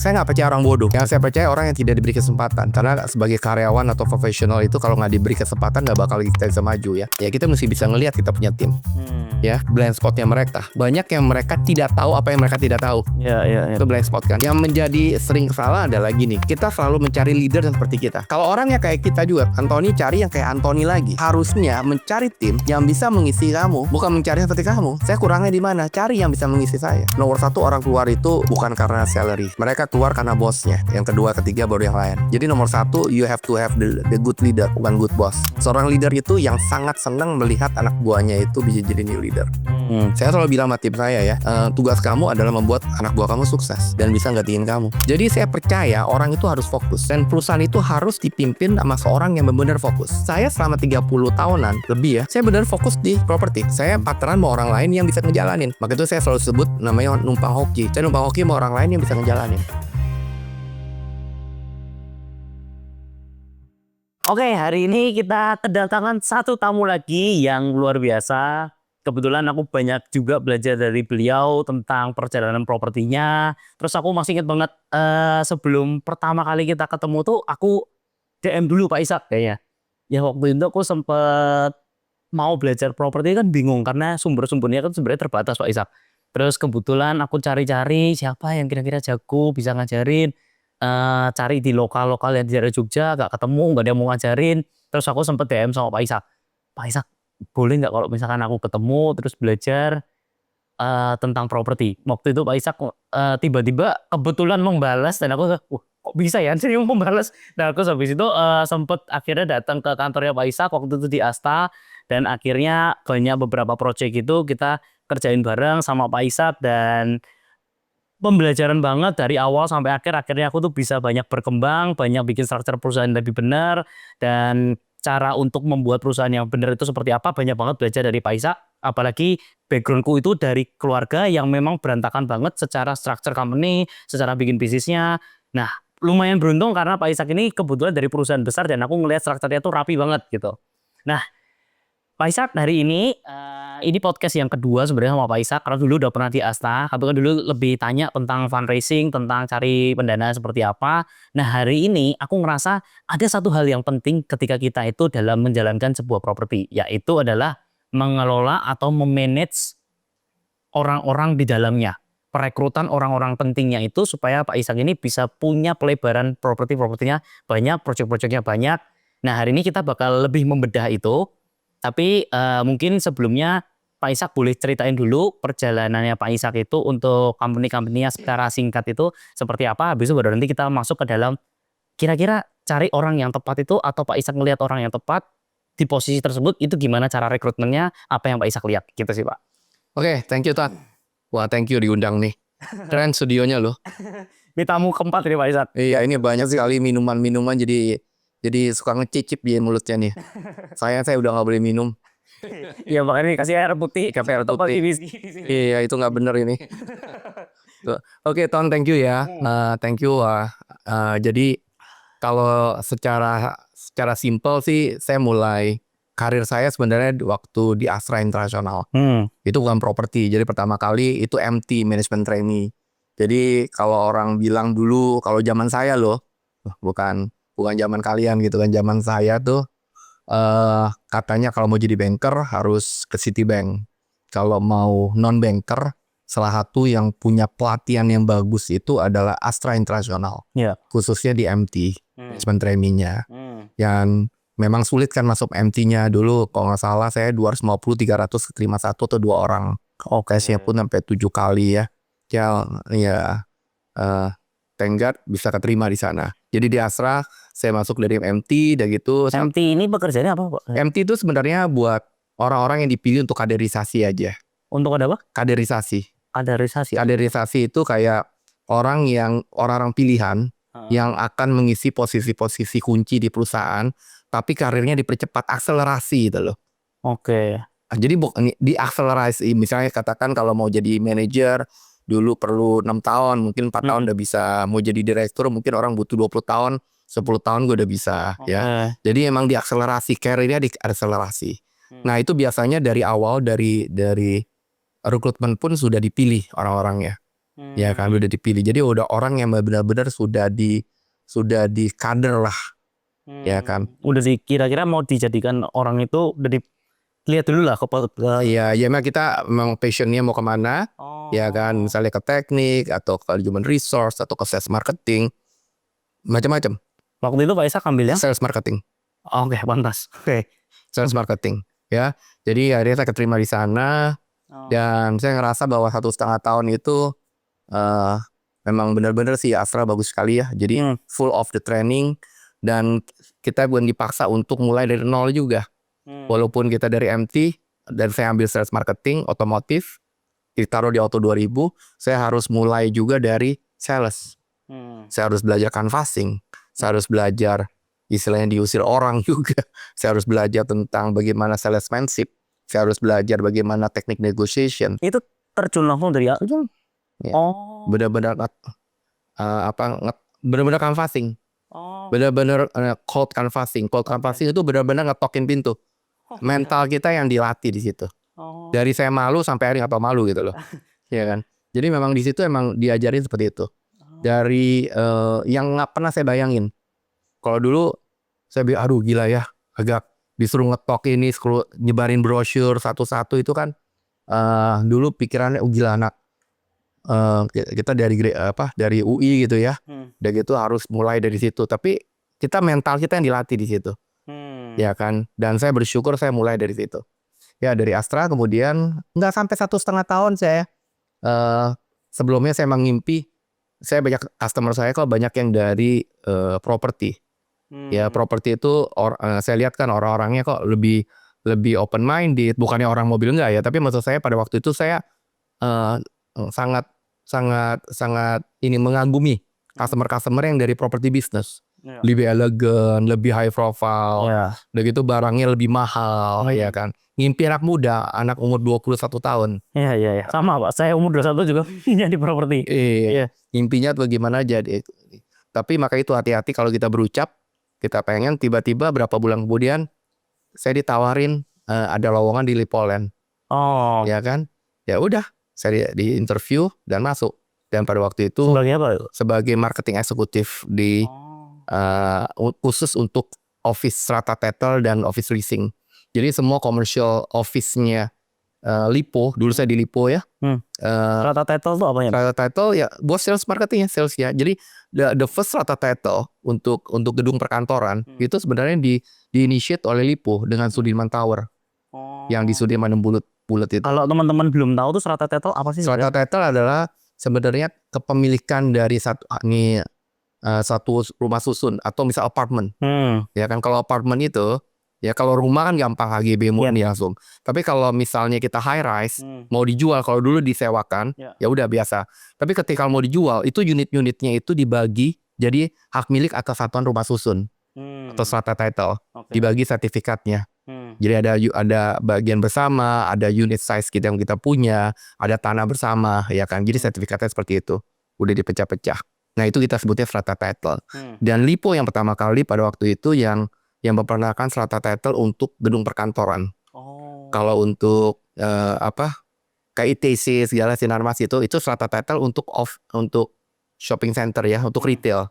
saya nggak percaya orang bodoh. Yang saya percaya orang yang tidak diberi kesempatan. Karena sebagai karyawan atau profesional itu kalau nggak diberi kesempatan nggak bakal kita bisa maju ya. Ya kita mesti bisa ngelihat kita punya tim. Ya, blind spotnya mereka. Banyak yang mereka tidak tahu apa yang mereka tidak tahu. Ya. Itu blind spot kan. Yang menjadi sering salah adalah gini. Kita selalu mencari leader yang seperti kita. Kalau orangnya kayak kita juga, Anthony cari yang kayak Anthony lagi. Harusnya mencari tim yang bisa mengisi kamu, bukan mencari yang seperti kamu. Saya kurangnya di mana? Cari yang bisa mengisi saya. Nomor satu, orang keluar itu bukan karena salary. Mereka keluar karena bosnya. Yang kedua, ketiga baru yang lain. Jadi nomor satu, you have to have the good leader, bukan good boss. Seorang leader itu yang sangat senang melihat anak buahnya itu bisa jadi new leader. Saya selalu bilang sama tim saya ya, tugas kamu adalah membuat anak buah kamu sukses dan bisa gantiin kamu. Jadi saya percaya orang itu harus fokus dan perusahaan itu harus dipimpin sama seorang yang benar-benar fokus. Saya selama 30 tahunan lebih ya, saya benar fokus di properti. Saya partneran sama orang lain yang bisa ngejalanin. Maka itu saya selalu sebut namanya numpang hoki. Saya numpang hoki sama orang lain yang bisa ngejalanin. Oke, hari ini kita kedatangan satu tamu lagi yang luar biasa. Kebetulan aku banyak juga belajar dari beliau tentang perjalanan propertinya. Terus aku masih ingat banget sebelum pertama kali kita ketemu tuh aku DM dulu Pak Ishak kayaknya. Ya waktu itu aku sempet mau belajar properti kan bingung karena sumber-sumbernya kan sebenarnya terbatas Pak Ishak. Terus kebetulan aku cari-cari siapa yang kira-kira jago bisa ngajarin. Cari di lokal-lokal yang di daerah Jogja gak ketemu, gak ada yang mau ngajarin. Terus aku sempet DM sama Pak Ishak. Pak Ishak, boleh nggak kalau misalkan aku ketemu terus belajar tentang properti. Waktu itu Pak Ishak tiba-tiba kebetulan membalas dan aku kok bisa ya sih membalas. Dan aku habis itu sempet akhirnya datang ke kantornya Pak Ishak waktu itu di Asta dan akhirnya banyak beberapa proyek itu kita kerjain bareng sama Pak Ishak dan pembelajaran banget dari awal sampai akhir. Akhirnya aku tuh bisa banyak berkembang, banyak bikin struktur perusahaan lebih benar dan cara untuk membuat perusahaan yang benar itu seperti apa banyak banget belajar dari Pak Ishak. Apalagi backgroundku itu dari keluarga yang memang berantakan banget secara struktur company, secara bikin bisnisnya. Nah, lumayan beruntung karena Pak Ishak ini kebetulan dari perusahaan besar dan aku ngelihat strukturnya tuh rapi banget gitu. Nah, Pak Ishak hari ini podcast yang kedua sebenarnya sama Pak Ishak karena dulu udah pernah di Asta. Tapi kan dulu lebih tanya tentang fundraising, tentang cari pendanaan seperti apa. Nah hari ini aku ngerasa ada satu hal yang penting ketika kita itu dalam menjalankan sebuah properti, yaitu adalah mengelola atau memanage orang-orang di dalamnya. Perekrutan orang-orang pentingnya itu supaya Pak Ishak ini bisa punya pelebaran propertinya banyak, proyek-proyeknya banyak. Nah hari ini kita bakal lebih membedah itu. Tapi mungkin sebelumnya Pak Ishak boleh ceritain dulu perjalanannya Pak Ishak itu untuk company-company-nya secara singkat itu seperti apa. Habis itu baru nanti kita masuk ke dalam kira-kira cari orang yang tepat itu atau Pak Ishak ngelihat orang yang tepat di posisi tersebut itu gimana cara rekrutmennya, apa yang Pak Ishak lihat gitu sih Pak. Oke, thank you Tan. Wah, thank you diundang nih. Keren studionya loh. Ini tamu keempat ini Pak Ishak. Iya, ini banyak sekali minuman-minuman jadi suka ngecicip di mulutnya nih. Saya udah nggak boleh minum. Iya makanya ini kasih air putih. Air putih. Iya itu nggak bener ini. Oke Ton, thank you ya. Thank you. Jadi kalau secara simpel sih saya mulai karir saya sebenarnya waktu di Astra International. Itu bukan properti. Jadi pertama kali itu MT, Management Trainee. Jadi kalau orang bilang dulu kalau zaman saya loh, bukan zaman kalian gitu kan, zaman saya tuh katanya kalau mau jadi banker harus ke Citibank. Kalau mau non banker salah satu yang punya pelatihan yang bagus itu adalah Astra International. Khususnya di MT, Management Trainee-nya. Yang memang sulit kan masuk MT-nya dulu kalau nggak salah saya 250-300 keterima 1 atau 2 orang. Tesnya pun sampai 7 kali ya. Thank God bisa keterima di sana. Jadi di Astra saya masuk dari MT dan gitu. MT ini pekerjaannya apa Pak? MT itu sebenarnya buat orang-orang yang dipilih untuk kaderisasi aja. Untuk ada apa? Kaderisasi. Kaderisasi itu kayak orang-orang pilihan yang akan mengisi posisi-posisi kunci di perusahaan, tapi karirnya dipercepat, akselerasi gitu loh. Oke. Jadi diakselerasi. Misalnya katakan kalau mau jadi manajer dulu perlu 6 tahun, mungkin 4 tahun udah bisa. Mau jadi direktur mungkin orang butuh 20 tahun, 10 tahun gue udah bisa ya. Jadi emang diakselerasi, karirnya diakselerasi. Nah itu biasanya dari awal dari rekrutmen pun sudah dipilih orang-orangnya. ya kan udah dipilih. Jadi udah orang yang benar-benar sudah di kader lah, ya kan. Udah kira-kira mau dijadikan orang itu udah dilihat dulu lah Iya, ya memang kita memang passionnya mau kemana, ya kan. Misalnya ke teknik atau ke human resource atau ke sales marketing, macam-macam. Waktu itu Pak Ishak ambilnya? Sales marketing. Oke, pantas. Oke. Sales marketing, ya. Jadi akhirnya saya keterima di sana dan saya ngerasa bahwa 1,5 tahun itu memang benar-benar sih Astra bagus sekali ya. Jadi full of the training dan kita bukan dipaksa untuk mulai dari nol juga. Walaupun kita dari MT dan saya ambil sales marketing otomotif, ditaruh di Auto 2000, saya harus mulai juga dari sales. Saya harus belajar canvassing, saya harus belajar istilahnya diusir orang juga. Saya harus belajar tentang bagaimana salesmanship. Saya harus belajar bagaimana teknik negotiation. Itu terjun langsung dari Ya. Oh. Benar-benar benar-benar canvassing. Benar-benar cold canvassing. Cold canvassing itu benar-benar ngetokin pintu. Mental kita yang dilatih di situ. Dari saya malu sampai akhirnya nggak tahu malu gitu loh. Ya kan. Jadi memang di situ emang diajarin seperti itu. Dari yang nggak pernah saya bayangin. Kalau dulu saya bilang aduh gila ya, agak disuruh ngetok ini, nyebarin brosur satu-satu itu kan dulu pikirannya gila anak kita dari UI gitu ya. Dan gitu harus mulai dari situ. Tapi kita mental kita yang dilatih di situ. Ya kan. Dan saya bersyukur saya mulai dari situ. Ya dari Astra kemudian nggak sampai 1,5 tahun saya. Sebelumnya saya mengimpi. Saya banyak customer saya kok banyak yang dari properti. Ya properti itu saya lihat kan orang-orangnya kok lebih open minded. Bukannya orang mobil enggak ya. Tapi maksud saya pada waktu itu saya sangat ini mengagumi customer yang dari property business. Lebih elegan, lebih high profile. Udah gitu barangnya lebih mahal, ya kan. Ngimpi anak muda, anak umur 21 tahun. Iya. Sama Pak, saya umur 21 juga jadi properti. Iya. Ngimpinya bagaimana jadi. Tapi maka itu hati-hati kalau kita berucap, kita pengen tiba-tiba berapa bulan kemudian saya ditawarin ada lowongan di Lipoland. Ya kan? Ya udah, saya di interview dan masuk. Dan pada waktu itu sebagai apa? Sebagai marketing eksekutif di khusus untuk office strata title dan office leasing. Jadi semua commercial office-nya Lipo, dulu saya di Lipo ya. Strata title itu apa ya? Strata title ya buat sales marketing ya, sales ya. Jadi the first strata title untuk gedung perkantoran itu sebenarnya di-initiate oleh Lipo dengan Sudirman Tower. Yang di Sudirman Bulet itu. Kalau teman-teman belum tahu tuh strata title apa sih? Strata title adalah sebenarnya kepemilikan dari satu rumah susun atau misal apartemen. Ya kan kalau apartemen itu ya kalau rumah kan gampang HGB murni langsung. Tapi kalau misalnya kita high rise mau dijual, kalau dulu disewakan ya udah biasa. Tapi ketika mau dijual itu unit-unitnya itu dibagi jadi hak milik atas satuan rumah susun atau strata title. Dibagi sertifikatnya. Jadi ada bagian bersama, ada unit size kita yang kita punya, ada tanah bersama, ya kan. Jadi sertifikatnya seperti itu, udah dipecah-pecah. Nah itu kita sebutnya strata title. Dan Lipo yang pertama kali pada waktu itu yang memperkenalkan strata title untuk gedung perkantoran. Kalau untuk kayak ITC segala Sinarmas itu strata title untuk shopping center ya, untuk retail.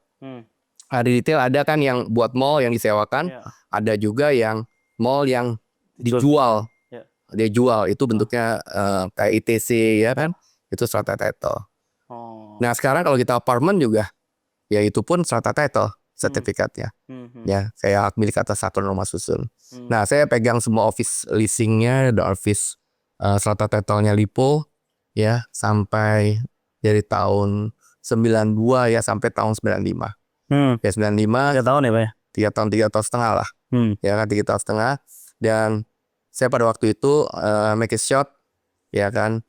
Ada retail ada kan yang buat mall yang disewakan, ada juga yang mall yang dijual. Dia jual itu bentuknya kayak ITC ya kan, itu strata title. Nah sekarang kalau kita apartemen juga, ya itu pun strata title sertifikatnya. Ya saya hak milik atas satuan rumah susun. Nah saya pegang semua office leasingnya, ada office strata title-nya Lipo, ya sampai dari tahun 92 ya sampai tahun 95. Ya 95. 3 tahun ya Pak ya? 3 tahun setengah lah. Ya kan 3 tahun setengah. Dan saya pada waktu itu make a shot, ya kan.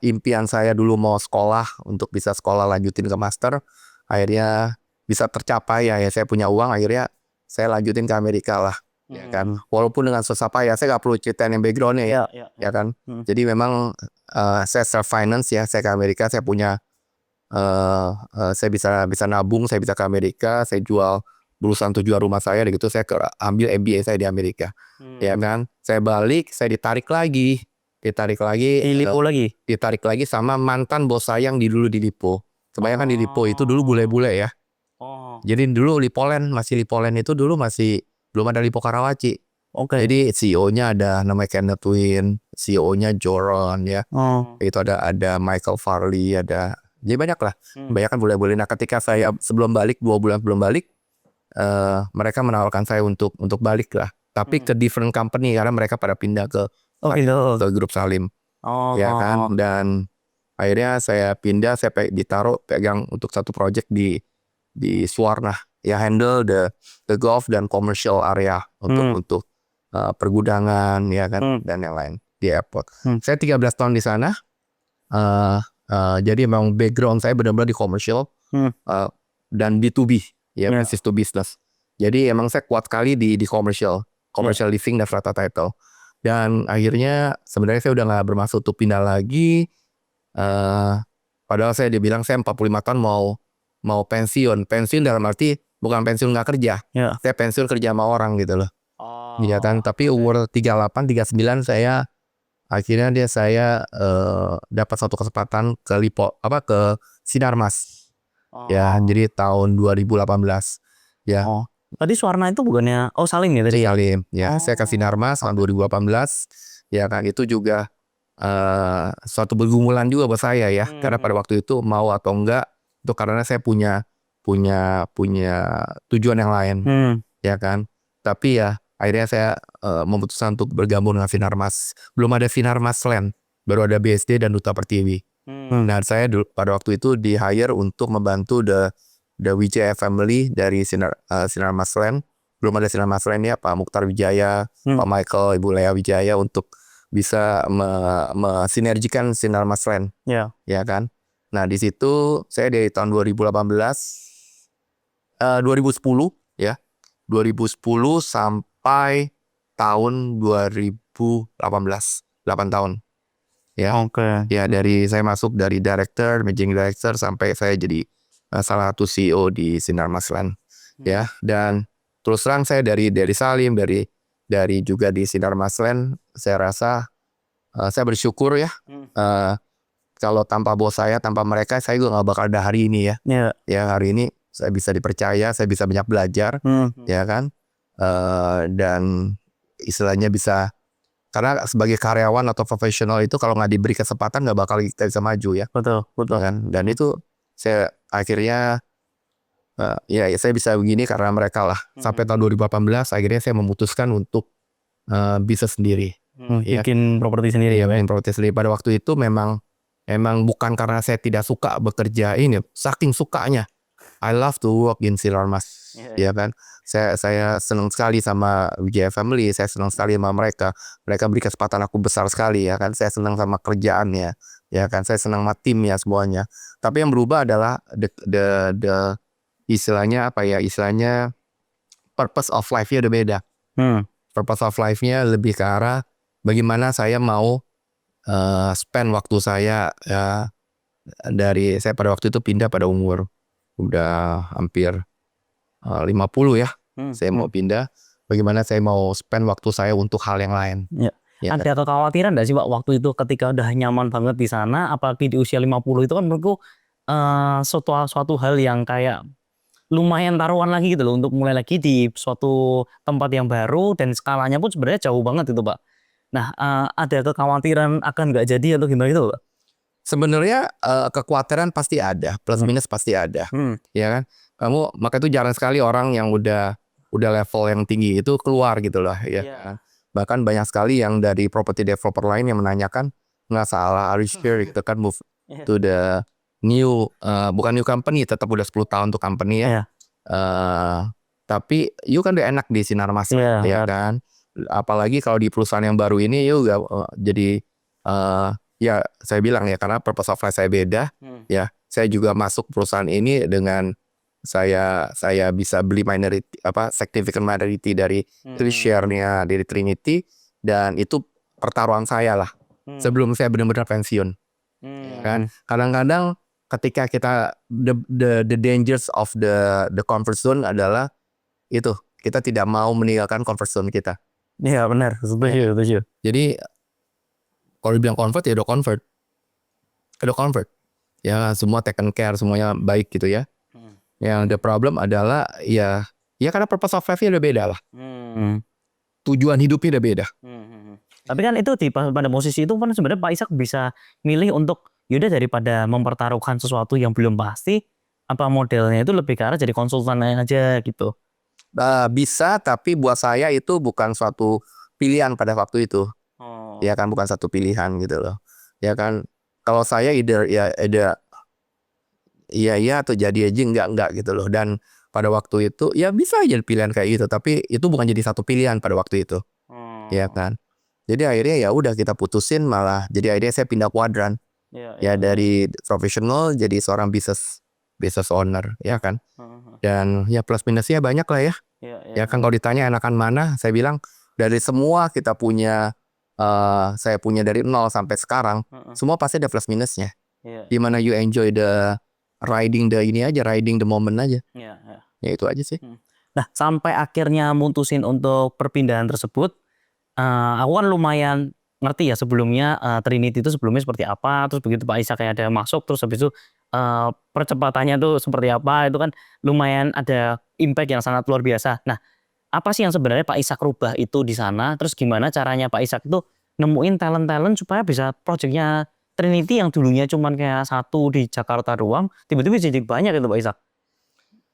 Impian saya dulu mau sekolah untuk bisa sekolah lanjutin ke master, akhirnya bisa tercapai ya. Saya punya uang, akhirnya saya lanjutin ke Amerika lah, ya kan. Walaupun dengan susah payah, saya nggak perlu ceritain yang backgroundnya ya kan. Jadi memang saya self finance ya, saya ke Amerika, saya punya saya bisa nabung, saya bisa ke Amerika, saya jual perusahaan tujuan rumah saya, dan gitu saya ambil MBA saya di Amerika, ya kan. Saya balik, saya ditarik lagi Di Lipo lagi. ditarik lagi sama mantan bos saya yang dulu di Lipo. Kebanyakan di Lipo itu dulu bule-bule ya. Oh. Jadi dulu Lipoland itu dulu masih belum ada Lipo Karawaci. Oke. Jadi CEO-nya ada namanya Kenneth Win, CEO-nya Joron ya. Oh. Itu ada Michael Farley, ada jadi banyak lah. Hmm. Banyak kan bule-bule. Nah, ketika saya sebelum balik 2 bulan sebelum balik, mereka menawarkan saya untuk balik lah. Tapi ke different company karena mereka pada pindah ke grup Salim. Oh. Ya kan, dan akhirnya saya pindah, saya pegang untuk satu project di Suwarna ya, handle the golf dan commercial area untuk pergudangan ya kan, dan yang lain di airport. Saya 13 tahun di sana. Jadi memang background saya benar-benar di commercial dan B2B ya, business to business. Jadi emang saya kuat sekali di commercial living dan strata title. Dan akhirnya sebenarnya saya udah nggak bermaksud untuk pindah lagi. Padahal saya dibilang saya 45 tahun mau pensiun dalam arti bukan pensiun nggak kerja. Saya pensiun kerja sama orang gitu loh. Iya kan. Tapi umur 38 39 saya akhirnya saya dapat satu kesempatan ke Sinarmas. Ya, jadi tahun 2018 ya. Tadi Suwarna itu bukannya Salim ya tadi? Salim ya. Saya ke Sinarmas tahun 2018 ya kan. Itu juga suatu pergumulan juga buat saya ya, karena pada waktu itu mau atau enggak itu karena saya punya tujuan yang lain ya kan. Tapi ya akhirnya saya memutuskan untuk bergabung dengan Sinarmas. Belum ada Sinarmas Land, baru ada BSD dan Duta Pertiwi. Nah, saya pada waktu itu di hire untuk membantu the Wijaya family dari Sinarmas Land. Belum ada Sinarmas Land ya, Pak Mukhtar Wijaya, Pak Michael, Ibu Lea Wijaya untuk bisa sinergikan Sinarmas Land. Ya kan. Nah, di situ saya dari tahun 2010 ya. 2010 sampai tahun 2018. 8 tahun. Ya. Ya, dari saya masuk dari director, managing director sampai saya jadi salah satu CEO di Sinarmas Land. Ya, dan terus terang saya dari Salim, dari juga di Sinarmas Land, saya rasa saya bersyukur ya. Kalau tanpa bos saya, tanpa mereka, saya juga nggak bakal ada hari ini ya. Ya, hari ini saya bisa dipercaya, saya bisa banyak belajar, ya kan. Dan istilahnya bisa, karena sebagai karyawan atau profesional itu kalau nggak diberi kesempatan nggak bakal kita bisa maju ya. Betul. Kan? Dan itu saya akhirnya ya saya bisa begini karena mereka lah. Sampai tahun 2018 akhirnya saya memutuskan untuk bisa sendiri. Bikin properti sendiri ya. Bikin properti sendiri. Pada waktu itu memang bukan karena saya tidak suka bekerja ini, saking sukanya. I love to work in Sinarmas, ya kan. Saya senang sekali sama Wijaya family, saya senang sekali sama mereka. Mereka beri kesempatan aku besar sekali ya kan. Saya senang sama kerjaannya, ya kan. Saya senang sama timnya semuanya. Tapi yang berubah adalah the istilahnya apa ya? Istilahnya purpose of life-nya udah beda. Purpose of life-nya lebih ke arah bagaimana saya mau spend waktu saya ya, dari saya pada waktu itu pindah pada umur udah hampir 50 ya. Saya mau pindah, bagaimana saya mau spend waktu saya untuk hal yang lain. Ya, ada kekhawatiran nggak sih Pak waktu itu ketika udah nyaman banget di sana, apalagi di usia 50 itu kan menurutku suatu hal yang kayak lumayan taruhan lagi gitu loh untuk mulai lagi di suatu tempat yang baru dan skalanya pun sebenarnya jauh banget itu Pak. Nah, ada kekhawatiran akan nggak jadi atau gimana gitu Pak? Sebenarnya kekhawatiran pasti ada, plus minus pasti ada, ya kan. Maka itu jarang sekali orang yang udah level yang tinggi itu keluar gitu loh, ya. Bahkan banyak sekali yang dari property developer lain yang menanyakan, nggak salah, are you sure itu kan move to the new, bukan new company, tetap udah 10 tahun untuk company ya. Tapi you kan udah enak di Sinarmas, ya kan. Apalagi kalau di perusahaan yang baru ini you jadi ya saya bilang ya, karena purpose of life saya beda ya. Saya juga masuk perusahaan ini dengan saya bisa beli significant minority dari share-nya dari Trinity, dan itu pertaruhan saya lah sebelum saya benar-benar pensiun. Kan kadang-kadang ketika kita the dangers of the comfort zone adalah itu, kita tidak mau meninggalkan comfort zone kita. Iya benar, setuju. Jadi Kalau dibilang convert ya udah convert. Ya semua taken care, semuanya baik gitu ya. Yang the problem adalah ya karena purpose of life-nya udah beda lah. Tujuan hidupnya udah beda. Tapi kan itu pada posisi itu kan sebenarnya Pak Ishak bisa milih untuk yaudah daripada mempertaruhkan sesuatu yang belum pasti, apa modelnya itu lebih ke arah jadi konsultan aja gitu. Bisa, tapi buat saya itu bukan suatu pilihan pada waktu itu. Ya kan, bukan satu pilihan gitu loh. Ya kan, kalau saya either iya atau jadi aja enggak gitu loh. Dan pada waktu itu ya bisa aja pilihan kayak gitu, tapi itu bukan jadi satu pilihan pada waktu itu. Ya kan. Jadi akhirnya ya udah kita putusin, malah jadi akhirnya saya pindah kuadran. Ya dari profesional jadi seorang business owner, ya kan. Dan ya plus minusnya banyak lah ya. Ya kan, kalau ditanya enakan mana, saya bilang dari semua kita punya, saya punya dari 0 sampai sekarang, semua pasti ada plus minusnya. Dimana you enjoy riding the moment aja. Ya itu aja sih. Nah, sampai akhirnya mutusin untuk perpindahan tersebut, aku kan lumayan ngerti ya sebelumnya, Trinity itu sebelumnya seperti apa, terus begitu Pak Ishak kayak ada masuk, terus habis itu percepatannya tuh seperti apa, itu kan lumayan ada impact yang sangat luar biasa. Nah, apa sih yang sebenarnya Pak Ishak rubah itu di sana, terus gimana caranya Pak Ishak itu nemuin talent-talent supaya bisa projectnya Trinity yang dulunya cuman kayak satu di Jakarta doang, tiba-tiba jadi banyak itu Pak Ishak.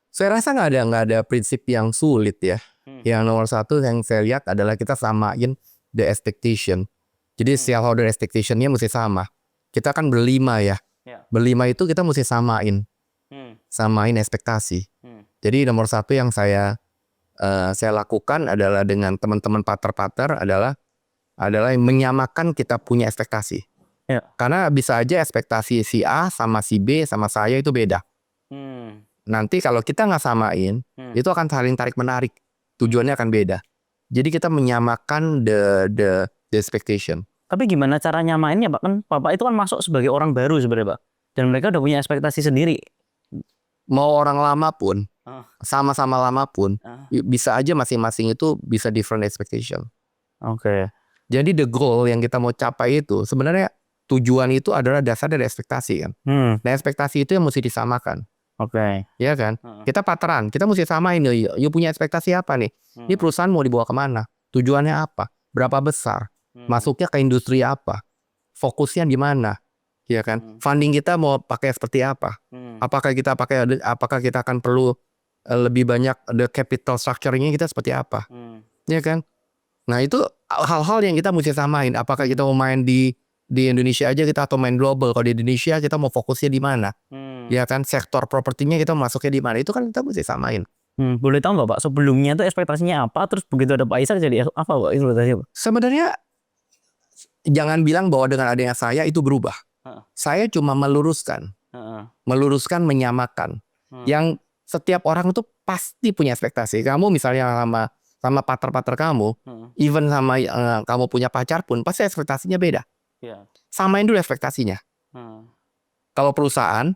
Saya rasa nggak ada prinsip yang sulit ya. Yang nomor satu yang saya lihat adalah kita samain the expectation. Jadi shareholder expectation-nya mesti sama. Kita kan berlima ya. Berlima itu kita mesti samain ekspektasi. Jadi nomor satu yang saya lakukan adalah dengan teman-teman partner adalah yang menyamakan kita punya ekspektasi. Karena bisa aja ekspektasi si A sama si B sama saya itu beda. Nanti kalau kita nggak samain, itu akan saling tarik menarik. Tujuannya akan beda. Jadi kita menyamakan the expectation. Tapi gimana cara nyamainnya Pak? Kan Bapak itu kan masuk sebagai orang baru sebenarnya Pak. Dan mereka udah punya ekspektasi sendiri. Mau orang lama pun, sama-sama lama pun, bisa aja masing-masing itu bisa different expectation. Jadi the goal yang kita mau capai itu sebenarnya tujuan itu adalah dasar dari ekspektasi kan. Nah ekspektasi itu yang mesti disamakan. Ya kan. Kita partneran, kita mesti samain. You punya ekspektasi apa nih? Ini perusahaan mau dibawa kemana? Tujuannya apa? Berapa besar? Masuknya ke industri apa? Fokusnya di mana? Ya kan. Funding kita mau pakai seperti apa? Apakah kita akan perlu lebih banyak the capital structure-nya kita seperti apa? Ya kan. Nah itu hal-hal yang kita mesti samain. Apakah kita mau main di Indonesia aja kita atau main global? Kalau di Indonesia kita mau fokusnya di mana? Ya kan, sektor propertinya kita masuknya di mana? Itu kan kita mesti samain. Boleh tahu nggak Pak, sebelumnya tuh ekspektasinya apa, terus begitu ada Pak Ishak jadi apa Pak ekspektasinya Pak? Sebenarnya jangan bilang bahwa dengan adanya saya itu berubah. Saya cuma meluruskan, menyamakan. Yang setiap orang itu pasti punya ekspektasi. Kamu misalnya sama partner kamu, even sama kamu punya pacar pun pasti ekspektasinya beda. Samain dulu ekspektasinya. Kalau perusahaan,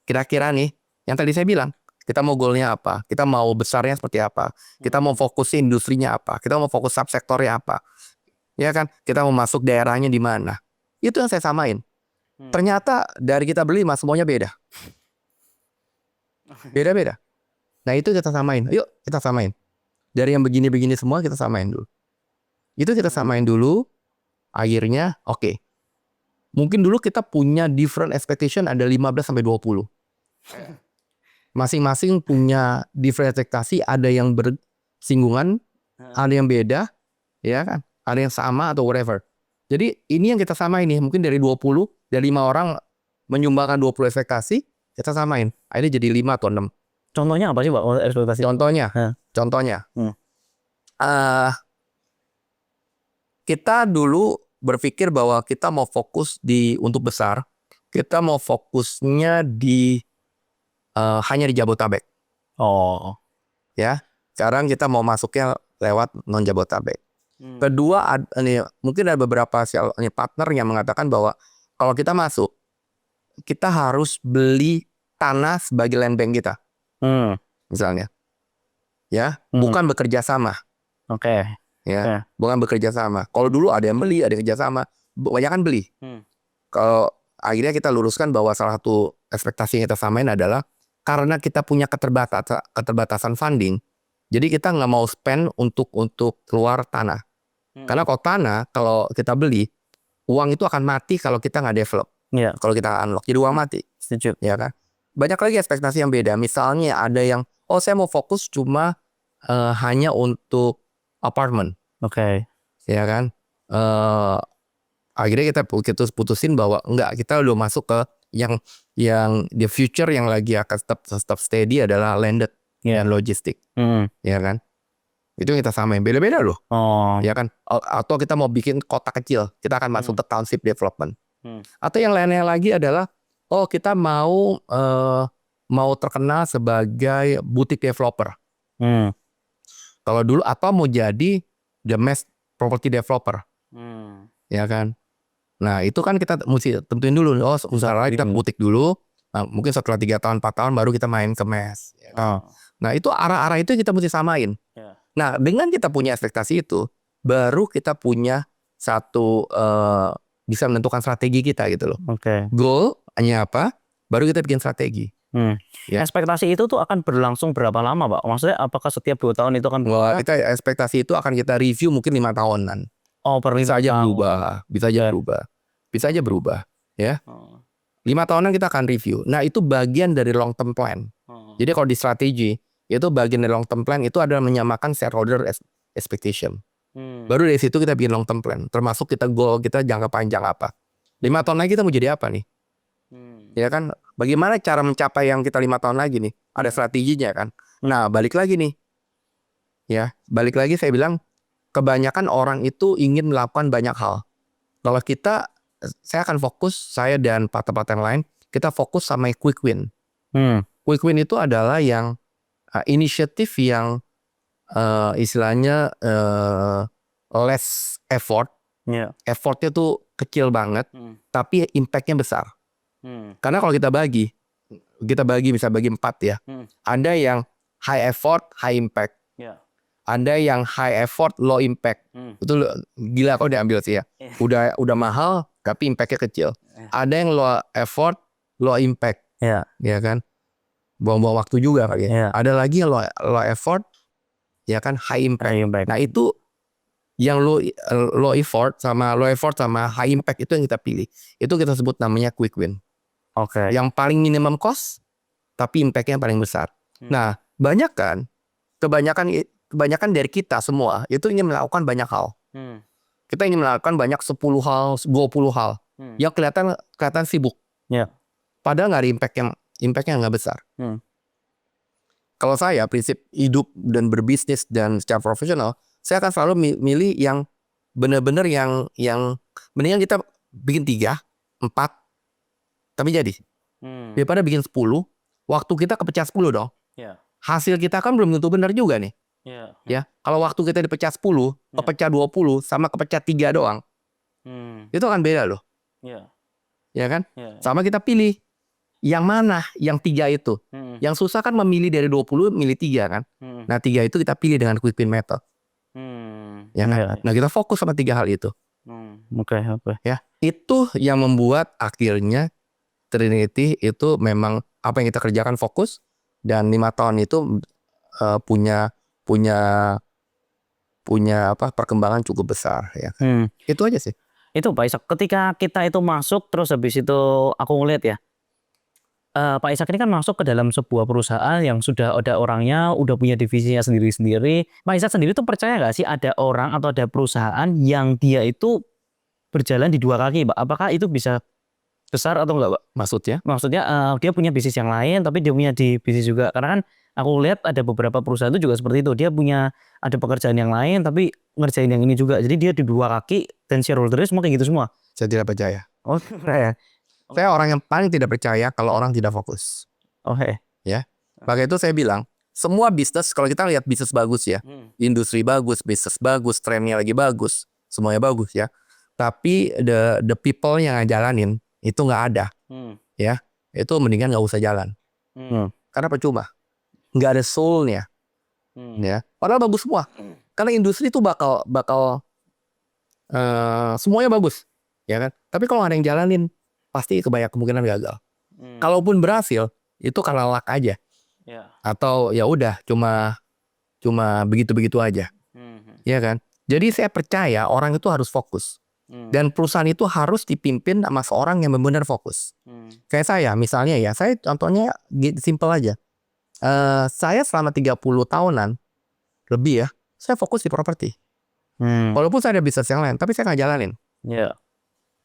kira-kira nih, yang tadi saya bilang, kita mau goalnya apa, kita mau besarnya seperti apa, kita mau fokusnya industrinya apa, kita mau fokus subsektornya apa, ya kan, kita mau masuk daerahnya di mana, itu yang saya samain. Ternyata dari kita berlima semuanya beda. Beda-beda. Nah itu kita samain, yuk kita samain. Dari yang begini-begini semua kita samain dulu. Itu kita samain dulu, akhirnya oke. Mungkin dulu kita punya different expectation ada 15-20. Masing-masing punya different ekspektasi, ada yang bersinggungan, ada yang beda, ya kan? Ada yang sama atau whatever. Jadi ini yang kita samain nih, mungkin dari 20, dari 5 orang menyumbangkan 20 ekspektasi, kita samain. Akhirnya jadi 5 atau 6. Contohnya apa sih Pak ekspektasi? Contohnya. Kita dulu berpikir bahwa kita mau fokus untuk besar, kita mau fokusnya hanya di Jabotabek. Ya, sekarang kita mau masuknya lewat non Jabotabek. Kedua, mungkin ada beberapa partner yang mengatakan bahwa kalau kita masuk, kita harus beli tanah sebagai land bank kita, misalnya, ya, bukan bekerja sama. Ya, bukan bekerja sama. Kalau dulu ada yang beli, ada yang kerja sama. kebanyakan beli. Kalau akhirnya kita luruskan bahwa salah satu ekspektasi yang kita samain adalah karena kita punya keterbatasan funding, jadi kita nggak mau spend untuk keluar tanah. Karena kalau kita beli, uang itu akan mati kalau kita nggak develop. Iya. Kalau kita unlock, jadi uang mati. Setuju. Ya kan? Banyak lagi ekspektasi yang beda. Misalnya ada yang, saya mau fokus cuma hanya untuk apartemen. Oke. Ya kan? Akhirnya kita putusin bahwa enggak, kita udah masuk ke yang the future yang lagi akan tetap steady adalah landed dan logistik. Ya kan? Itu kita samain, beda-beda loh. Ya kan? Atau kita mau bikin kota kecil, kita akan masuk ke township development. Atau yang lainnya lagi adalah kita mau terkenal sebagai boutique developer. Kalau dulu atau mau jadi the mass property developer. Ya kan? Nah, itu kan kita mesti tentuin dulu. Usaha kita boutique dulu. Nah, mungkin setelah 3 tahun 4 tahun baru kita main ke mass. Ya kan? Nah, itu arah-arah itu kita mesti samain. Nah, dengan kita punya ekspektasi itu, baru kita punya satu bisa menentukan strategi kita gitu loh. Goal hanya apa? Baru kita bikin strategi. Ya. Ekspektasi itu tuh akan berlangsung berapa lama, Pak? Maksudnya apakah setiap 2 tahun itu kan? Kita ekspektasi itu akan kita review mungkin 5 tahunan. Bisa aja berubah, bisa aja berubah, ya. 5 tahunan kita akan review. Nah, itu bagian dari long term plan. Jadi kalau di strategi itu bagian dari long term plan itu adalah menyamakan shareholder expectation. Baru dari situ kita bikin long term plan. Termasuk kita goal kita jangka panjang apa. 5 tahun lagi kita mau jadi apa nih? Ya kan? Bagaimana cara mencapai yang kita 5 tahun lagi nih? Ada strateginya kan? Nah, balik lagi nih. Ya, balik lagi saya bilang kebanyakan orang itu ingin melakukan banyak hal. Kalau saya akan fokus, saya dan partner-partner lain, kita fokus sama quick win. Quick win itu adalah yang inisiatif yang istilahnya less effort. Effortnya tuh kecil banget, tapi impactnya besar. Karena kalau kita bagi bisa bagi 4 ya. Ada yang high effort, high impact. Ada yang high effort, low impact. Itu gila kalau diambil sih ya. Udah mahal, tapi impactnya kecil. Ada yang low effort, low impact. Ya kan? Buang-buang waktu juga kali ya. Ada lagi yang low effort, ya kan, high impact. Nah, itu yang low effort sama high impact itu yang kita pilih. Itu kita sebut namanya quick win. Yang paling minimum cost, tapi impactnya paling besar. Nah, kebanyakan dari kita semua itu ingin melakukan banyak hal. Kita ingin melakukan banyak 10 hal, 20 hal. Yang kelihatan sibuk. Padahal nggak ada impactnya nggak besar. Kalau saya prinsip hidup dan berbisnis dan secara profesional, saya akan selalu milih yang benar-benar yang mendingan kita bikin 3, 4 tapi jadi. Daripada bikin 10, waktu kita kepecah 10 dong. Hasil kita kan belum tentu benar juga nih. Ya, kalau waktu kita dipecah 10, kepecah 20 sama kepecah 3 doang. Itu kan beda loh. Ya kan? Sama kita pilih yang mana yang 3 itu. Yang susah kan memilih dari 20, milih 3 kan. Nah, 3 itu kita pilih dengan quick win method. Ya kan? Nah, kita fokus sama 3 hal itu. Ya, itu yang membuat akhirnya Trinity itu memang apa yang kita kerjakan fokus, dan 5 tahun itu punya perkembangan cukup besar ya. Itu aja sih. Itu Pak Ishak, ketika kita itu masuk terus habis itu aku ngeliat ya, Pak Ishak ini kan masuk ke dalam sebuah perusahaan yang sudah ada orangnya, udah punya divisinya sendiri-sendiri. Pak Ishak sendiri tuh percaya nggak sih ada orang atau ada perusahaan yang dia itu berjalan di 2 kaki, Pak? Apakah itu bisa besar atau enggak, Pak? Maksudnya dia punya bisnis yang lain tapi dia punya di bisnis juga. Karena kan aku lihat ada beberapa perusahaan itu juga seperti itu. Dia ada pekerjaan yang lain tapi ngerjain yang ini juga. Jadi dia di 2 kaki dan shareholder semua kayak gitu semua. Saya tidak percaya. Saya orang yang paling tidak percaya kalau orang tidak fokus. Ya. Maka itu saya bilang, semua bisnis, kalau kita lihat bisnis bagus ya, industri bagus, bisnis bagus, trennya lagi bagus, semuanya bagus ya. Tapi the people yang ngejalanin itu nggak ada. Ya, itu mendingan nggak usah jalan. Karena percuma, nggak ada soulnya. Ya, padahal bagus semua. Karena industri itu bakal semuanya bagus. ya kan? Tapi kalau nggak ada yang jalanin, pasti kebanyakan kemungkinan gagal. Kalaupun berhasil, itu karena luck aja. Atau ya udah cuma begitu-begitu aja, ya kan? Jadi saya percaya orang itu harus fokus. Dan perusahaan itu harus dipimpin sama seorang yang benar-benar fokus. Kayak saya, misalnya ya, saya contohnya simple aja. Saya selama 30 tahunan lebih ya, saya fokus di properti. Walaupun saya ada bisnis yang lain, tapi saya nggak jalanin.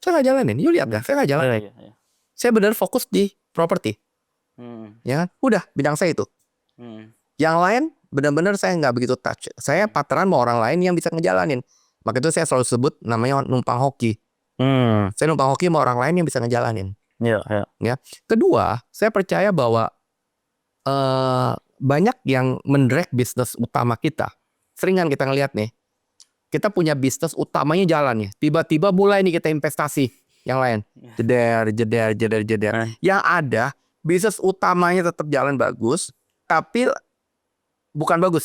Saya nggak jalanin, you lihat dah, saya nggak jalanin. Saya benar fokus di properti. Ya kan? Udah, bidang saya itu. Yang lain, benar-benar saya nggak begitu touch. Saya partneran sama orang lain yang bisa ngejalanin. Maka itu saya selalu sebut namanya numpang hoki. Saya numpang hoki sama orang lain yang bisa ngejalanin. Ya. Kedua, saya percaya bahwa banyak yang mendirect bisnis utama kita. Seringan kita ngelihat nih, kita punya bisnis utamanya jalan ya. Tiba-tiba mulai nih kita investasi yang lain. Jeder. Yang ada, bisnis utamanya tetap jalan bagus, tapi bukan bagus.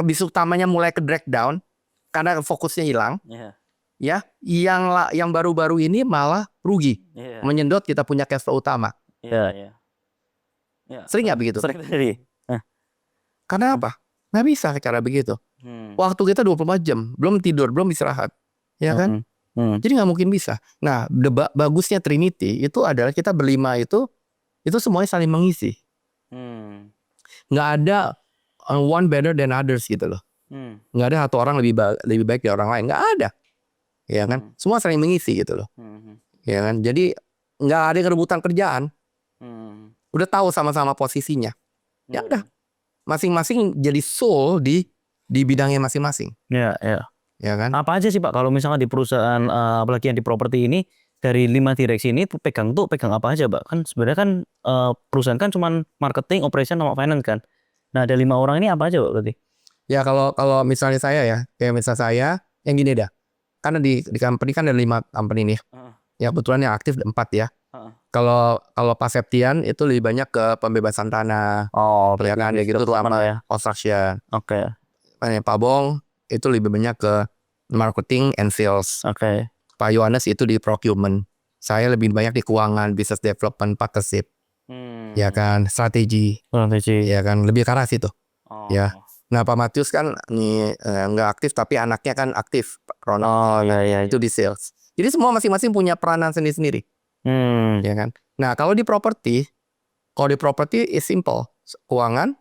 Bisnis utamanya mulai ke drag down karena fokusnya hilang. Ya, yang baru-baru ini malah rugi, menyedot kita punya cash flow utama. Sering nggak begitu? Sering. Karena apa? Nggak bisa cara begitu. Waktu kita 24 jam, belum tidur, belum istirahat, ya kan? Jadi nggak mungkin bisa. Nah, bagusnya Trinity itu adalah kita berlima itu semuanya saling mengisi. Nggak ada one better than others gitu loh. Nggak ada satu orang lebih baik dari orang lain, nggak ada, ya kan? Semua saling mengisi gitu loh, ya kan? Jadi nggak ada yang rebutan kerjaan, udah tahu sama-sama posisinya, ya udah, masing-masing jadi soul di bidangnya masing-masing, ya kan? Apa aja sih Pak kalau misalnya di perusahaan apalagi yang di properti ini dari 5 direksi ini pegang apa aja Pak? Kan sebenarnya kan perusahaan kan cuma marketing, operation sama finance kan. Nah, ada 5 orang ini apa aja Pak berarti? Ya kalau misalnya saya ya, kayak misal saya yang gini dah. Karena di company kan ada 5 company nih. Ya kebetulan yang aktif 4 ya. Kalau Pak Septian itu lebih banyak ke pembebasan tanah. Ya kan, ya gitu sama ya. Construction. Pak Bong itu lebih banyak ke marketing and sales. Pak Yohanes itu di procurement. Saya lebih banyak di keuangan, business development, partnership. Ya kan, strategi. Ya kan, lebih ke arah situ. Ya. Nah, Pak Matius kan nggak aktif tapi anaknya kan aktif, Pak Ronald. Itu di sales. Jadi semua masing-masing punya peranan sendiri-sendiri. Ya kan. Nah, kalau di properti is simple. Keuangan,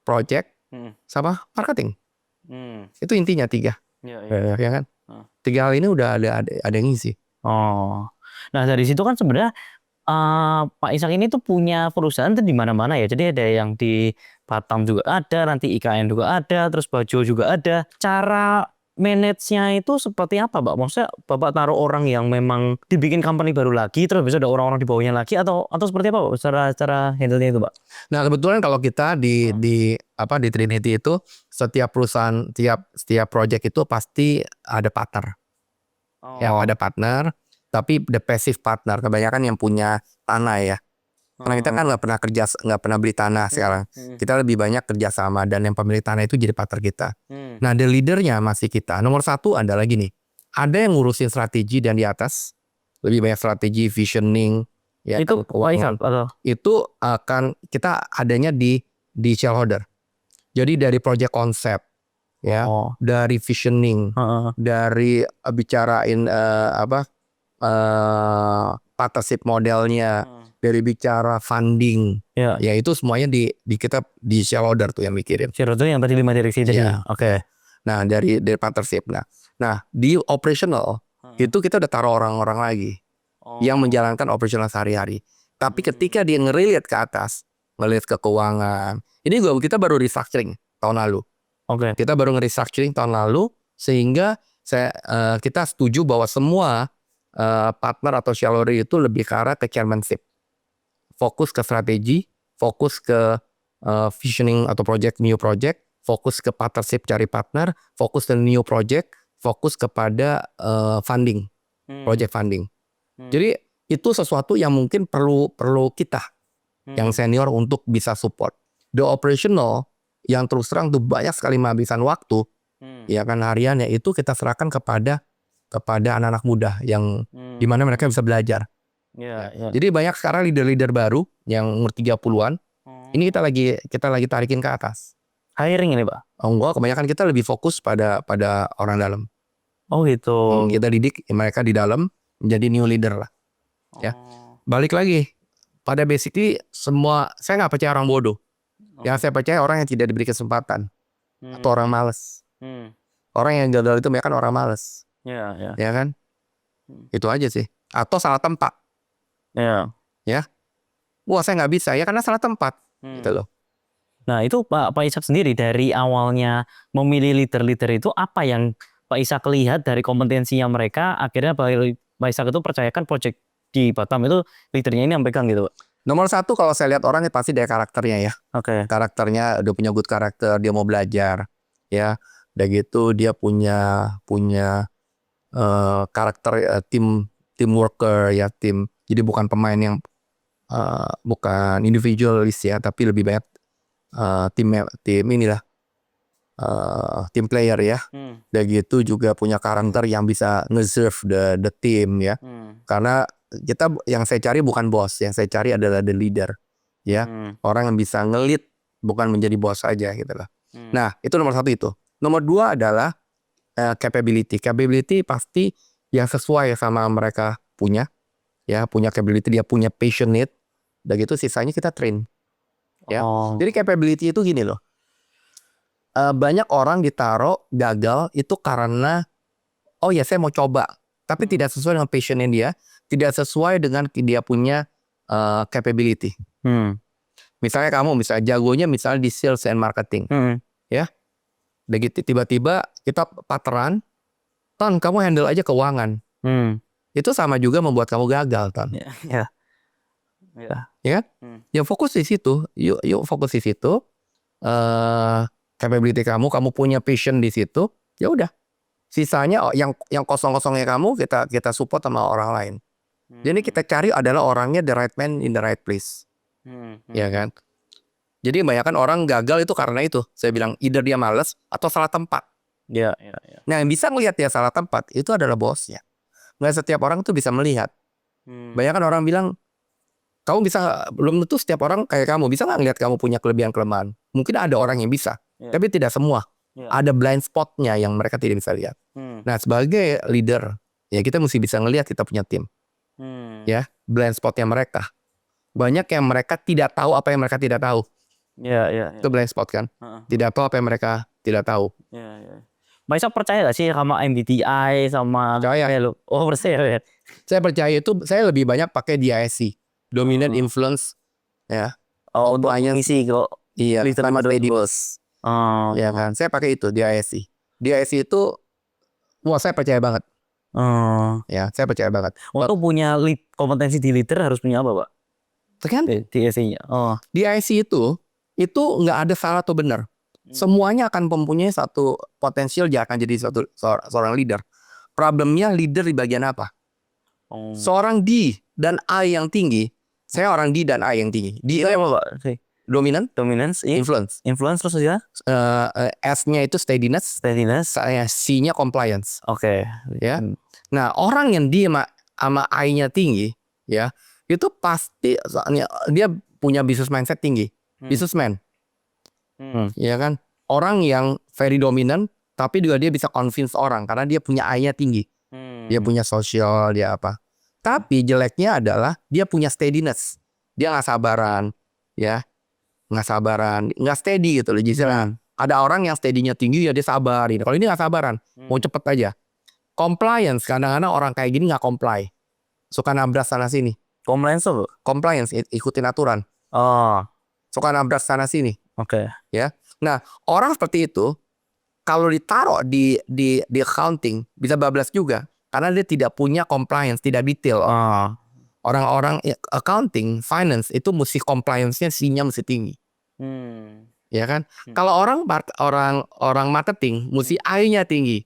project, sama marketing. Itu intinya 3. Ya kan. 3 hal ini udah ada yang ngisi. Nah, dari situ kan sebenarnya Pak Ishak ini tuh punya perusahaan tuh di mana-mana ya. Jadi ada yang di Batam juga ada, nanti IKN juga ada, terus Bajo juga ada. Cara manage-nya itu seperti apa, Pak? Maksudnya Bapak taruh orang yang memang dibikin company baru lagi, terus bisa ada orang-orang di bawahnya lagi atau seperti apa, Pak? Cara handle-nya itu, Pak? Nah, kebetulan kalau kita di Trinity itu setiap perusahaan, setiap project itu pasti ada partner. Ya, ada partner. Tapi the passive partner kebanyakan yang punya tanah ya. Karena kita kan nggak pernah beli tanah sekarang. Kita lebih banyak kerjasama dan yang pemilik tanah itu jadi partner kita. Nah, the leadernya masih kita. Nomor 1 adalah gini. Ada yang ngurusin strategi dan di atas lebih banyak strategi, visioning. Ya, itu atau? Itu akan kita adanya di shareholder. Jadi dari project konsep, ya, dari visioning, dari bicarain partnership modelnya, dari bicara funding, ya itu semuanya di kita di shareholder tuh yang mikirin. Shareholder yang tadi 5 direksi tadi. Nah dari partnership, nah di operational itu kita udah taruh orang-orang lagi yang menjalankan operational sehari-hari. Tapi ketika dia ngelihat ke atas, ngelihat ke keuangan, ini kita baru restructuring tahun lalu. Kita baru nge-restructuring tahun lalu sehingga kita setuju bahwa semua partner atau shareholder itu lebih ke arah ke chairmanship, fokus ke strategi, fokus ke visioning atau new project, fokus ke partnership cari partner, fokus ke new project, fokus kepada funding, project funding. Jadi itu sesuatu yang mungkin perlu kita yang senior untuk bisa support. The operational yang terus terang tuh banyak sekali menghabiskan waktu, ya kan hariannya itu kita serahkan kepada kepada anak-anak muda yang di mana mereka bisa belajar. Jadi banyak sekarang leader-leader baru yang umur 30-an. Ini kita lagi tarikin ke atas. Hiring ini, Pak? Oh enggak, kebanyakan kita lebih fokus pada orang dalam. Oh gitu. Kita didik mereka di dalam menjadi new leader lah. Ya. Balik lagi pada basically semua, saya nggak percaya orang bodoh. Yang saya percaya orang yang tidak diberi kesempatan atau orang malas. Orang yang gagal itu mereka kan orang malas. Ya kan? Itu aja sih. Atau salah tempat. Ya. Wah, saya nggak bisa ya karena salah tempat. Gitu loh. Nah itu Pak Ishak sendiri dari awalnya memilih leader-leader itu apa yang Pak Ishak lihat dari kompetensinya mereka, akhirnya Pak Ishak itu percayakan project di Batam itu leadernya ini yang pegang gitu, Pak? Nomor satu kalau saya lihat orang pasti dari karakternya ya. Karakternya udah punya good karakter, dia mau belajar, ya. Udah gitu dia punya karakter tim worker ya, tim. Jadi bukan pemain yang bukan individualis ya, tapi lebih banyak tim inilah tim player ya. Dan gitu juga punya karakter yang bisa nge-serve the team ya. Karena yang saya cari bukan bos, yang saya cari adalah the leader ya. Orang yang bisa nge-lead, bukan menjadi bos aja gitu lah. Nah itu nomor satu itu. Nomor dua adalah capability pasti yang sesuai sama mereka punya ya, punya capability, dia punya passionate. Dan gitu sisanya kita train ya. Jadi capability itu gini loh, banyak orang ditaruh gagal itu karena oh ya saya mau coba tapi tidak sesuai dengan passionnya dia, tidak sesuai dengan dia punya capability. Misalnya kamu jagonya misalnya di sales and marketing ya, begitu tiba-tiba kita partneran, Ton kamu handle aja keuangan, itu sama juga membuat kamu gagal, Ton. Ya kan? Ya fokus di situ, yuk fokus di situ. Capability kamu punya passion di situ, ya udah. Sisanya yang kosong-kosongnya kamu kita support sama orang lain. Jadi kita cari adalah orangnya the right man in the right place. Ya kan? Jadi kebanyakan orang gagal itu karena itu. Saya bilang either dia malas atau salah tempat. Nah, yang bisa melihat dia salah tempat itu adalah bosnya. Nggak setiap orang tuh bisa melihat. Banyak kan orang bilang kamu bisa, belum tentu setiap orang kayak kamu bisa nggak ngelihat kamu punya kelebihan-kelemahan. Mungkin ada orang yang bisa, tapi tidak semua. Ada blind spotnya yang mereka tidak bisa lihat. Nah sebagai leader ya kita mesti bisa ngelihat kita punya tim. Ya blind spotnya mereka. Banyak yang mereka tidak tahu apa yang mereka tidak tahu. Itu blind spot kan. Tidak tahu apa yang mereka tidak tahu. Mbak Ishak percaya gak sih sama MBTI sama Percaya. Oh percaya ya. Saya percaya itu, saya lebih banyak pakai DISC. Dominant influence ya. Untuk mengisi kok. Iya, sama Ladies. Ya kan, saya pakai itu DISC. DISC itu wah saya percaya banget. Ya, saya percaya banget. Untuk punya kompetensi di leader harus punya apa, Pak? Kan DISC-nya. DISC itu nggak ada salah atau benar. Semuanya akan mempunyai satu potensial dia akan jadi seorang leader. Problemnya leader di bagian apa? Seorang D dan I yang tinggi. Saya orang D dan I yang tinggi. D itu apa, Pak? Dominance, influence terus ya. S-nya itu steadiness. Saya C-nya compliance. Ya. Nah, orang yang D sama I-nya tinggi, ya, itu pasti dia punya business mindset tinggi. Businessman. Ya kan? Orang yang very dominant tapi juga dia bisa convince orang karena dia punya I-nya tinggi. Dia punya social, dia apa. Tapi jeleknya adalah dia punya steadiness. Dia nggak sabaran, ya, nggak steady gitu loh. Jadi ada orang yang steady-nya tinggi ya dia sabar. Kalau ini nggak sabaran, mau cepet aja. Compliance kadang-kadang orang kayak gini nggak comply, suka nabrak sana sini. Compliance ikutin aturan. Suka nabrak sana sini. Ya. Nah orang seperti itu kalau ditaruh di accounting bisa bablas juga. Karena dia tidak punya compliance, tidak detail. Orang-orang accounting, finance itu mesti compliance-nya C-nya mesti tinggi. Ya kan? Kalau orang marketing mesti I-nya tinggi.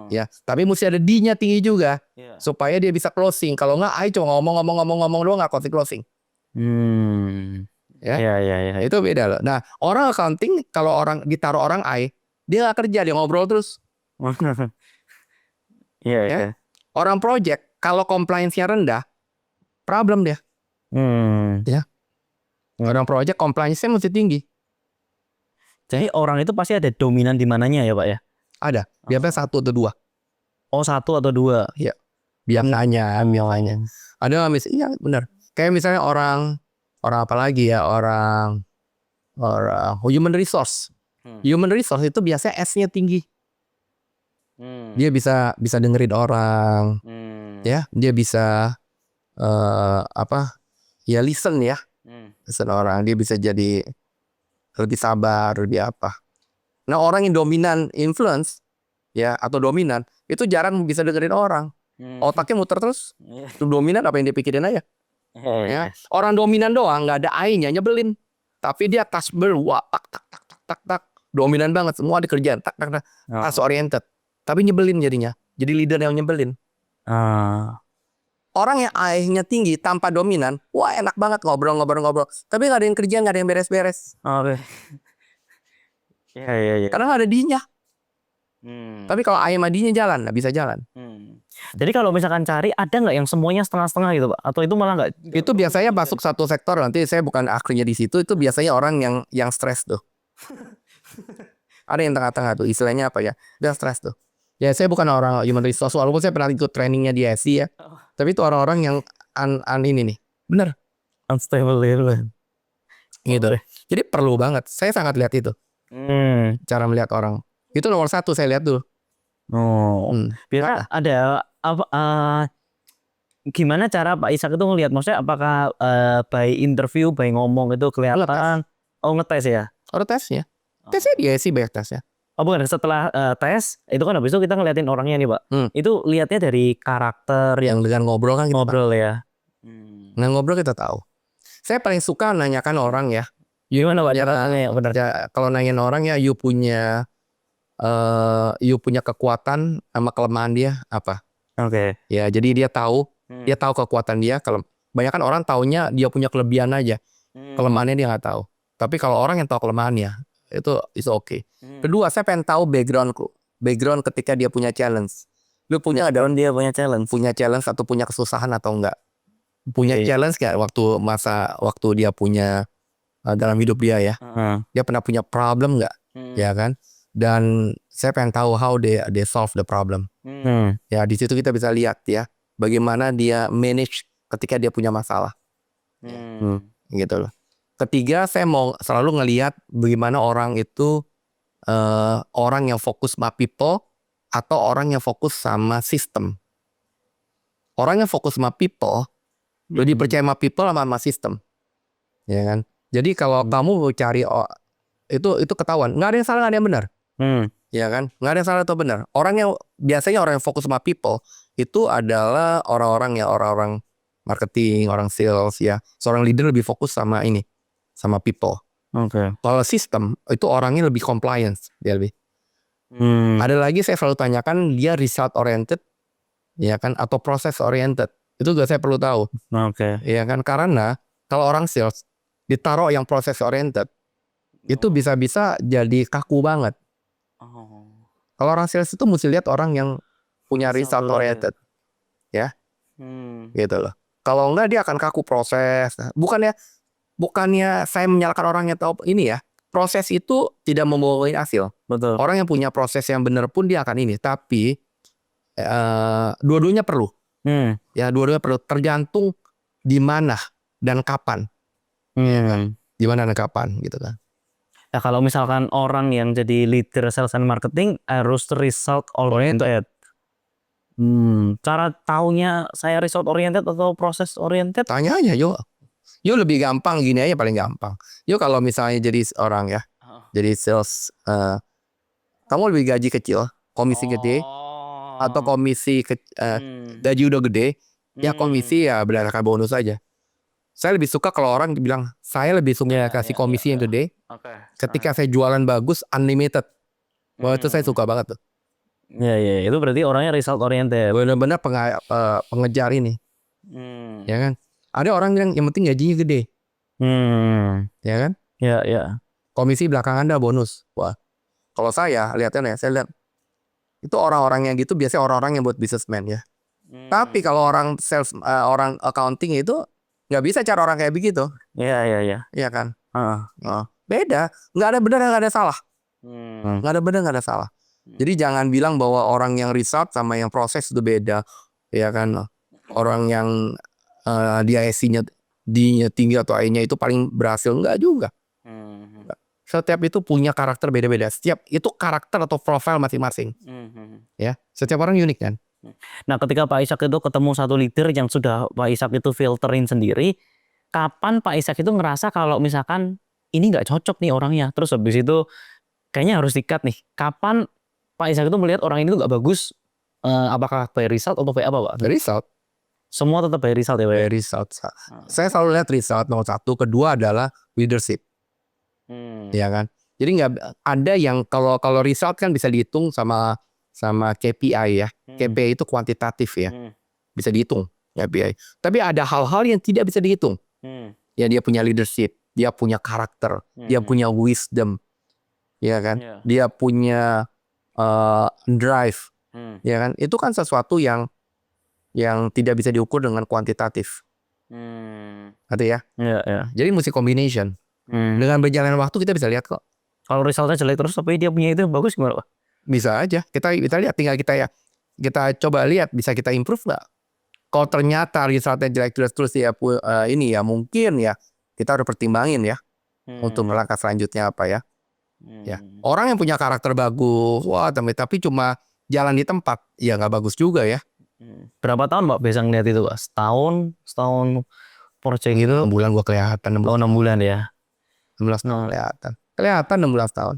Ya, tapi mesti ada D-nya tinggi juga. Supaya dia bisa closing. Kalau enggak I cuma ngomong doang enggak closing. Ya. Itu beda loh. Nah, orang accounting kalau ditaruh orang I, dia enggak kerja, dia ngobrol terus. Iya, Ya. iya. Orang project kalau compliance-nya rendah, problem dia. Hmm. Orang project compliance-nya mesti tinggi. Jadi orang itu pasti ada dominan di mananya ya Pak ya? Ada. Biasanya 1 atau 2. Oh 1 atau 2. Biasanya. Ada iya benar. Kayak misalnya orang apa lagi ya, orang human resource. Human resource itu biasanya S-nya tinggi. Dia bisa dengerin orang, ya. Dia bisa listen ya. Listen orang, dia bisa jadi lebih sabar, lebih apa. Nah, orang yang dominan influence ya atau dominan itu jarang bisa dengerin orang. Otaknya muter terus. Dominan apa yang dia pikirin aja. Ya. Orang dominan doang nggak ada I-nya nyebelin. Tapi dia task wah tak tak tak tak tak tak. Dominan banget semua dikerjain tak tak tak. Task oriented. Tapi nyebelin jadinya. Jadi leader yang nyebelin. Orang yang I-nya tinggi tanpa dominan, wah enak banget ngobrol. Tapi nggak ada yang kerjaan, nggak ada yang beres-beres. Oke. Iya. Karena nggak ada dinya. Tapi kalau I sama D-nya jalan, nggak bisa jalan. Jadi kalau misalkan cari ada nggak yang semuanya setengah-setengah gitu Pak? Atau itu malah nggak? Itu biasanya masuk satu sektor. Nanti saya bukan ahlinya di situ. Itu biasanya orang yang stres tuh. Ada yang tengah-tengah tuh. Istilahnya apa ya? Dia stres tuh. Ya saya bukan orang human resource. Walaupun saya pernah ikut trainingnya di SI ya. Tapi itu orang-orang yang ini nih. Bener. Unstable gitu. Gitu deh. Jadi perlu banget. Saya sangat lihat itu. Cara melihat orang. Itu nomor 1 saya lihat dulu. Biasanya ada apa? Gimana cara Pak Ishak itu ngelihat? Maksudnya apakah by interview, by ngomong itu kelihatan? Oh ngetes ya? Ada tesnya. Tesnya dia sih banyak tesnya. Oh bukan, setelah tes itu kan habis itu kita ngeliatin orangnya nih Pak. Itu lihatnya dari karakter Yang dengan ngobrol kan kita ngobrol ya. Nah ngobrol kita tahu. Saya paling suka nanyakan orang ya. Gimana Pak caranya? Benar. Ya, kalau nanyain orang ya, you punya kekuatan sama kelemahan dia apa? Oke. Ya jadi dia tahu kekuatan dia. Kalau banyak kan orang taunya dia punya kelebihan aja, kelemahannya dia nggak tahu. Tapi kalau orang yang tahu kelemahannya itu oke. Kedua, saya pengen tahu background ketika dia punya challenge. Lu punya ada dia punya challenge. Punya challenge atau punya kesusahan atau enggak? Punya challenge nggak waktu dia punya dalam hidup dia ya? Dia pernah punya problem nggak? Ya kan? Dan saya pengen tahu how they solve the problem. Ya di situ kita bisa lihat ya bagaimana dia manage ketika dia punya masalah. Gitu loh. Ketiga, saya mau selalu ngelihat bagaimana orang itu orang yang fokus sama people atau orang yang fokus sama sistem. Orang yang fokus sama people lebih percaya sama people sama sistem. Ya kan? Jadi kalau kamu mau cari itu ketahuan, nggak ada yang salah, nggak ada yang benar. Ya kan? Nggak ada yang salah atau benar. Biasanya orang yang fokus sama people itu adalah orang-orang marketing, orang sales ya. Seorang leader lebih fokus sama people. Oke. Kalau sistem itu orangnya lebih compliance, dia lebih. Ada lagi saya selalu tanyakan dia result oriented, ya kan, atau proses oriented. Itu juga saya perlu tahu. Oke. Ya kan, karena kalau orang sales ditaruh yang proses oriented, itu bisa-bisa jadi kaku banget. Kalau orang sales itu mesti lihat orang yang punya result oriented, ya, gitu loh. Kalau enggak dia akan kaku proses. Bukannya saya menyalahkan orang yang tahu ini ya. Proses itu tidak membawa hasil. Betul. Orang yang punya proses yang benar pun dia akan ini. Tapi dua-duanya perlu. Ya dua-duanya perlu. Tergantung di mana dan kapan. Di mana dan kapan gitu kan. Ya kalau misalkan orang yang jadi leader sales and marketing harus result oriented. Cara taunya saya result oriented atau proses oriented? Tanya aja yo lebih gampang gini aja, paling gampang. Yo kalau misalnya jadi orang ya, jadi sales, kamu lebih gaji kecil, komisi gede, atau komisi gaji udah gede, ya komisi ya berdasarkan bonus aja. Saya lebih suka kalau orang bilang saya lebih suka kasih komisi yang gede. Ketika saya jualan bagus, unlimited. Wah itu saya suka banget tuh. Ya itu berarti orangnya result oriented. Benar-benar pengejar ini. Ya kan? Ada orang bilang yang penting gajinya gede. Ya kan? Ya. Komisi belakangan dah bonus. Wah. Kalau saya lihatnya ya, saya lihat Itu orang-orang yang gitu biasanya orang-orang yang buat businessman ya. Tapi kalau orang sales, orang accounting itu nggak bisa cara orang kayak begitu, Iya, iya, iya. iya kan? Heeh. Beda, nggak ada benar, nggak ada salah, Hmm. nggak ada benar, nggak ada salah. Jadi jangan bilang bahwa orang yang result sama yang proses itu beda, ya kan? Orang yang dia IC-nya D-nya tinggi atau I-nya itu paling berhasil, nggak juga. Hmm. Setiap itu punya karakter beda-beda. Setiap itu karakter atau profil masing-masing, Hmm. ya. Setiap orang unik kan. Nah, ketika Pak Ishak itu ketemu satu leader yang sudah Pak Ishak itu filterin sendiri, kapan Pak Ishak itu ngerasa kalau misalkan ini nggak cocok nih orangnya, terus habis itu kayaknya harus di-cut nih. Kapan Pak Ishak itu melihat orang ini tuh nggak bagus, apakah by result atau by apa, Pak? Result, Semua tetap by result ya, Pak? by result. Saya selalu lihat result nomor satu, kedua adalah leadership, ya kan. Jadi nggak ada yang kalau result kan bisa dihitung sama KPI ya. KPI itu kuantitatif ya, bisa dihitung KPI. Tapi ada hal-hal yang tidak bisa dihitung. Ya, dia punya leadership, dia punya karakter, dia punya wisdom, ya kan. Dia punya drive, ya kan. Itu kan sesuatu yang tidak bisa diukur dengan kuantitatif. Ngerti ya? Iya, iya. Jadi mesti combination. Dengan berjalannya waktu kita bisa lihat kok. Kalau resultnya jelek terus tapi dia punya itu bagus gimana, Pak? Bisa aja. Kita lihat, tinggal kita coba lihat bisa kita improve nggak. Kalau ternyata resultnya jelek terus ya ini ya mungkin ya kita harus pertimbangin ya untuk langkah selanjutnya apa ya. Ya, orang yang punya karakter bagus, wah tapi cuma jalan di tempat, ya nggak bagus juga ya. Berapa tahun, Pak, biasa ngeliat itu, Pak? Setahun project gitu. 6 bulan gua kelihatan, 6 Oh, 6 bulan ya. 16 tahun kelihatan 16 tahun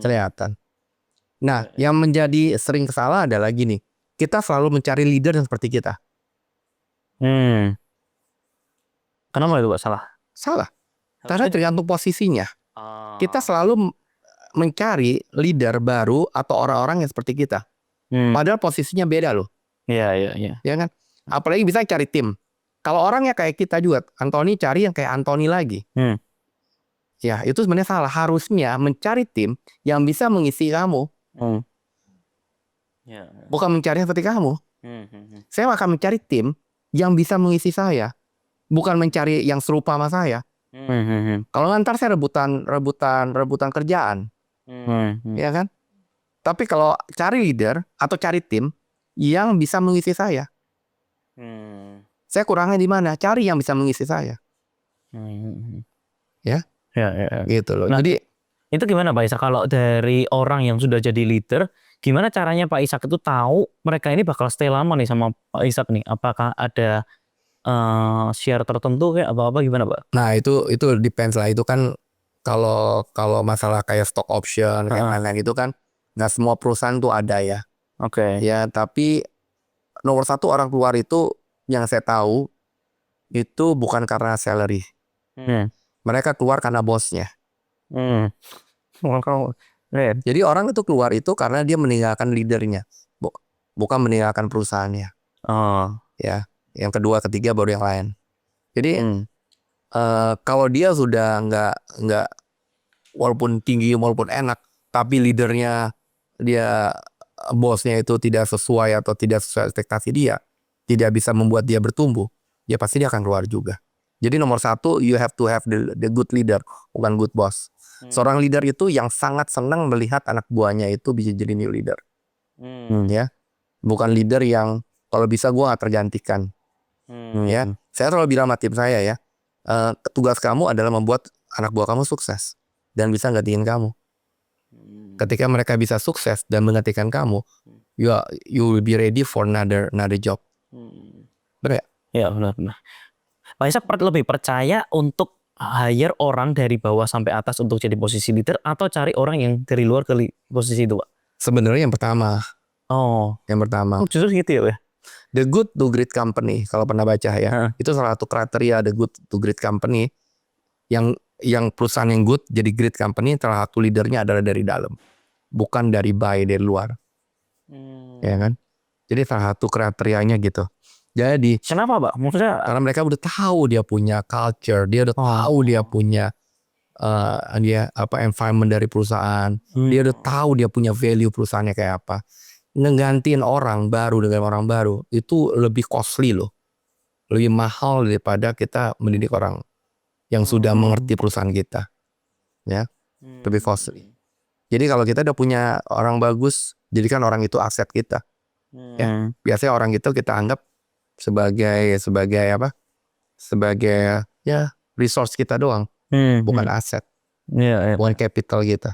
kelihatan. Nah, yang menjadi sering kesalahan adalah gini, kita selalu mencari leader yang seperti kita. Kenapa itu, Pak, salah? Salah, karena tergantung posisinya. Kita selalu mencari leader baru atau orang-orang yang seperti kita. Padahal posisinya beda loh. Iya, iya, iya. Ya kan? Apalagi bisa cari tim. Kalau orangnya kayak kita juga, Anthony cari yang kayak Anthony lagi. Ya, itu sebenarnya salah. Harusnya mencari tim yang bisa mengisi kamu. Bukan mencari seperti kamu. Saya akan mencari tim yang bisa mengisi saya. Bukan mencari yang serupa sama saya. Kalau ntar saya rebutan kerjaan. Ya kan? Tapi kalau cari leader atau cari tim yang bisa mengisi saya. Saya kurangnya di mana? Cari yang bisa mengisi saya. Ya? Ya. Gitu loh. Nah, jadi itu gimana, Pak Ishak, kalau dari orang yang sudah jadi leader, gimana caranya Pak Ishak itu tahu mereka ini bakal stay lama nih sama Pak Ishak nih? Apakah ada share tertentu kayak apa-apa gimana, Pak? nah itu depends lah. Itu kan kalau masalah kayak stock option kayak lain-lain itu kan nggak semua perusahaan tuh ada ya. Oke. Ya, tapi nomor satu orang keluar itu yang saya tahu itu bukan karena salary. Mereka keluar karena bosnya. Jadi orang itu keluar itu karena dia meninggalkan leadernya, bukan meninggalkan perusahaannya. Ya, yang kedua, ketiga baru yang lain. Jadi kalau dia sudah nggak walaupun tinggi walaupun enak, tapi leadernya dia bosnya itu tidak sesuai atau tidak sesuai ekspektasi dia, tidak bisa membuat dia bertumbuh, ya pasti dia akan keluar juga. Jadi nomor satu, you have to have the good leader, bukan good boss. Seorang leader itu yang sangat senang melihat anak buahnya itu bisa jadi new leader. Ya, bukan leader yang kalau bisa gue gak tergantikan. Ya, saya selalu bilang sama tim saya ya, tugas kamu adalah membuat anak buah kamu sukses dan bisa gantiin kamu. Ketika mereka bisa sukses dan menggantikan kamu, you will be ready for another job. Benar ya? Ya, benar. Pak Ishak lebih percaya untuk hire orang dari bawah sampai atas untuk jadi posisi leader atau cari orang yang dari luar ke posisi itu, Pak? Sebenarnya yang pertama. Yang pertama. Justru gitu ya, Pak? The good to great company, kalau pernah baca ya, itu salah satu kriteria the good to great company. Yang perusahaan yang good jadi great company, salah satu leadernya adalah dari dalam, bukan dari dari luar. Ya kan? Jadi salah satu kriterianya gitu. Jadi kenapa, Pak? Maksudnya karena mereka udah tahu dia punya culture, dia udah tahu dia punya dia environment dari perusahaan. Dia udah tahu dia punya value perusahaannya kayak apa. Ngegantiin orang baru dengan orang baru itu lebih costly loh. Lebih mahal daripada kita mendidik orang yang sudah mengerti perusahaan kita. Ya, lebih costly. Jadi kalau kita udah punya orang bagus, jadikan orang itu aset kita. Ya, biasanya orang itu kita anggap sebagai apa? Sebagai ya resource kita doang, bukan aset, bukan capital kita.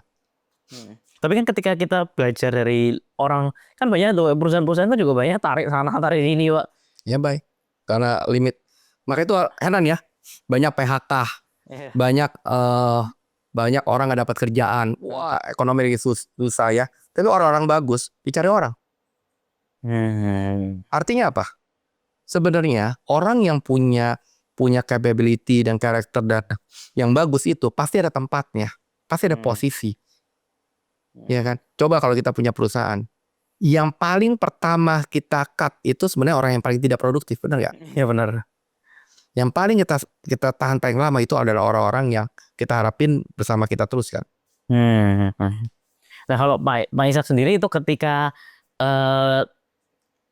Tapi kan ketika kita belajar dari orang, kan banyak tuh perusahaan-perusahaan kan juga banyak tarik sana tarik ini, Pak. Ya baik, karena limit. Makanya itu heran ya, banyak PHK, banyak orang nggak dapat kerjaan. Wah, ekonomi lagi susah ya. Tapi orang-orang bagus dicari orang. Artinya apa? Sebenarnya orang yang punya capability dan karakter dan yang bagus itu pasti ada tempatnya, pasti ada posisi. Ya kan? Coba kalau kita punya perusahaan, yang paling pertama kita cut itu sebenarnya orang yang paling tidak produktif, benar nggak? Ya benar. Yang paling kita tahan paling lama itu adalah orang-orang yang kita harapin bersama kita terus kan. Nah kalau Pak Ishak sendiri itu ketika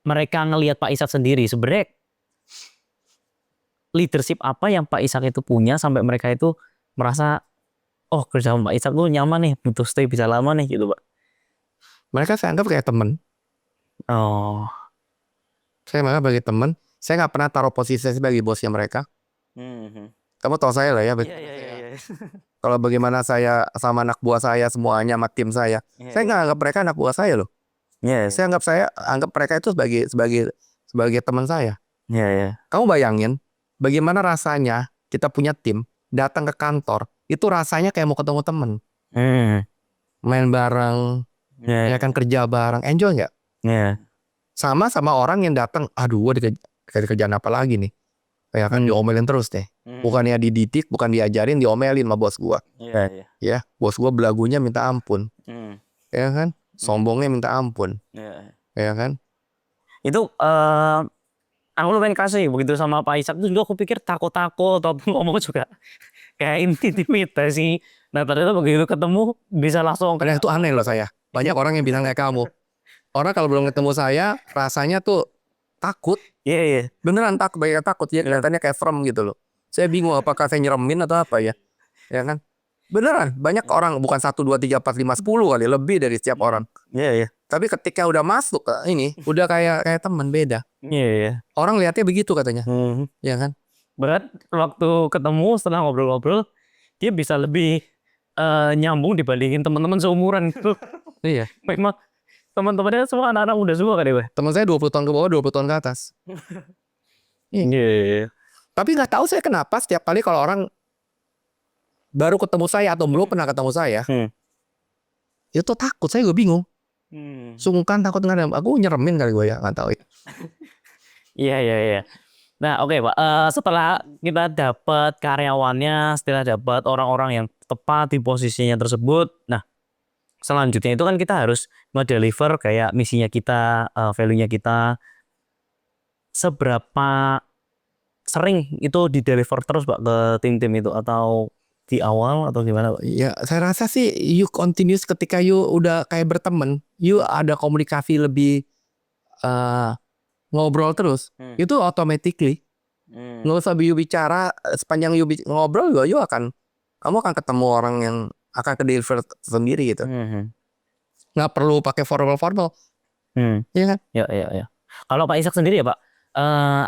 mereka ngelihat Pak Ishak sendiri, sebenarnya leadership apa yang Pak Ishak itu punya sampai mereka itu merasa oh kerja sama Pak Ishak tuh nyaman nih, butuh stay bisa lama nih gitu Pak. Mereka saya anggap kayak teman. Oh. Saya anggap sebagai teman. Saya nggak pernah taruh posisi saya sebagai bosnya mereka. Kamu tahu saya lah ya. Iya. Kalau bagaimana saya sama anak buah saya semuanya sama tim saya nggak anggap mereka anak buah saya loh. Saya anggap mereka itu sebagai teman saya. Kamu bayangin bagaimana rasanya kita punya tim datang ke kantor itu rasanya kayak mau ketemu teman. Main bareng, ya kan kerja bareng, enjoy nggak? Sama orang yang datang, aduh gue dikasih kerjaan apa lagi nih? Ya kan diomelin terus deh. Bukannya dididik, bukan diajarin, diomelin sama bos gua. Ya, bos gua belagunya minta ampun. Ya kan? Sombongnya minta ampun. Ya kan? Itu aku lumayan kasih begitu sama Pak Ishak itu juga aku pikir takut-takut atau ngomong juga kayak intimidasi. Nah ternyata begitu ketemu bisa langsung. Karena itu aneh loh saya. Banyak orang yang bilang kayak kamu. Orang kalau belum ketemu saya rasanya tuh takut. Beneran takut, banyak takut ya, kelihatannya kayak firm gitu loh. Saya bingung apakah saya nyeremin atau apa ya. Ya kan? Beneran banyak orang, bukan 1 2 3 4 5 10 kali, lebih dari setiap orang. Tapi ketika udah masuk ke ini, udah kayak teman beda. Orang lihatnya begitu katanya. Ya kan? Berat waktu ketemu setelah ngobrol-ngobrol dia bisa lebih nyambung dibandingin teman-teman seumuran gitu. Iya. Memang teman-temannya semua anak-anak muda semua kan ya, Teman saya 20 tahun ke bawah, 20 tahun ke atas. Tapi nggak tahu saya kenapa setiap kali kalau orang baru ketemu saya atau belum pernah ketemu saya, itu takut, saya gue bingung. Sungkan, takut nggak ada. Aku nyeremin kali gue ya, nggak tahu. Iya. Nah oke Pak, setelah kita dapat karyawannya, setelah dapat orang-orang yang tepat di posisinya tersebut, nah selanjutnya itu kan kita harus ngedeliver kayak misinya kita, value-nya kita. Seberapa sering itu di-deliver terus Pak ke tim-tim itu atau di awal atau gimana Pak? Ya saya rasa sih you continuous ketika you udah kayak berteman, you ada komunikasi lebih ngobrol terus, itu automatically nggak usah you bicara, sepanjang you ngobrol juga kamu akan ketemu orang yang akan ke deliver sendiri gitu. Nggak perlu pakai formal. Iya kan? Ya. Kalau Pak Ishak sendiri ya Pak,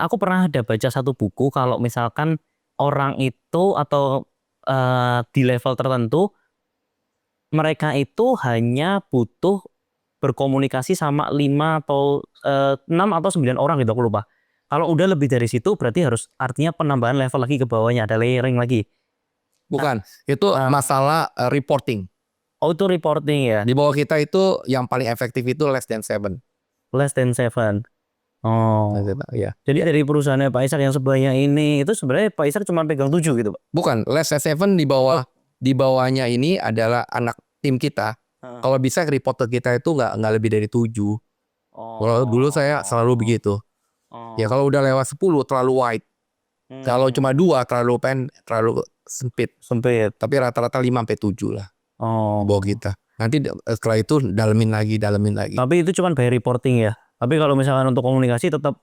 aku pernah ada baca satu buku kalau misalkan orang itu atau di level tertentu mereka itu hanya butuh berkomunikasi sama 5 atau 6 atau 9 orang gitu, aku lupa. Kalau udah lebih dari situ berarti harus artinya penambahan level lagi ke bawahnya, ada layering lagi. Bukan, itu masalah reporting. Oh itu reporting ya? Di bawah kita itu yang paling efektif itu less than 7. Less than 7. Oh. Ya. Jadi dari perusahaannya Pak Ishak yang sebanyak ini itu sebenarnya Pak Ishak cuma pegang 7 gitu Pak? Bukan, less than 7 di bawahnya ini adalah anak tim kita. Kalau bisa report ke kita itu nggak lebih dari 7. Kalau dulu saya selalu begitu. Ya kalau udah lewat 10 terlalu wide. Kalau cuma 2 terlalu sempit. Sempit. Tapi rata-rata 5-7 lah Oh. bawah kita. Nanti setelah itu dalemin lagi. Tapi itu cuman by reporting ya. Tapi kalau misalkan untuk komunikasi tetap.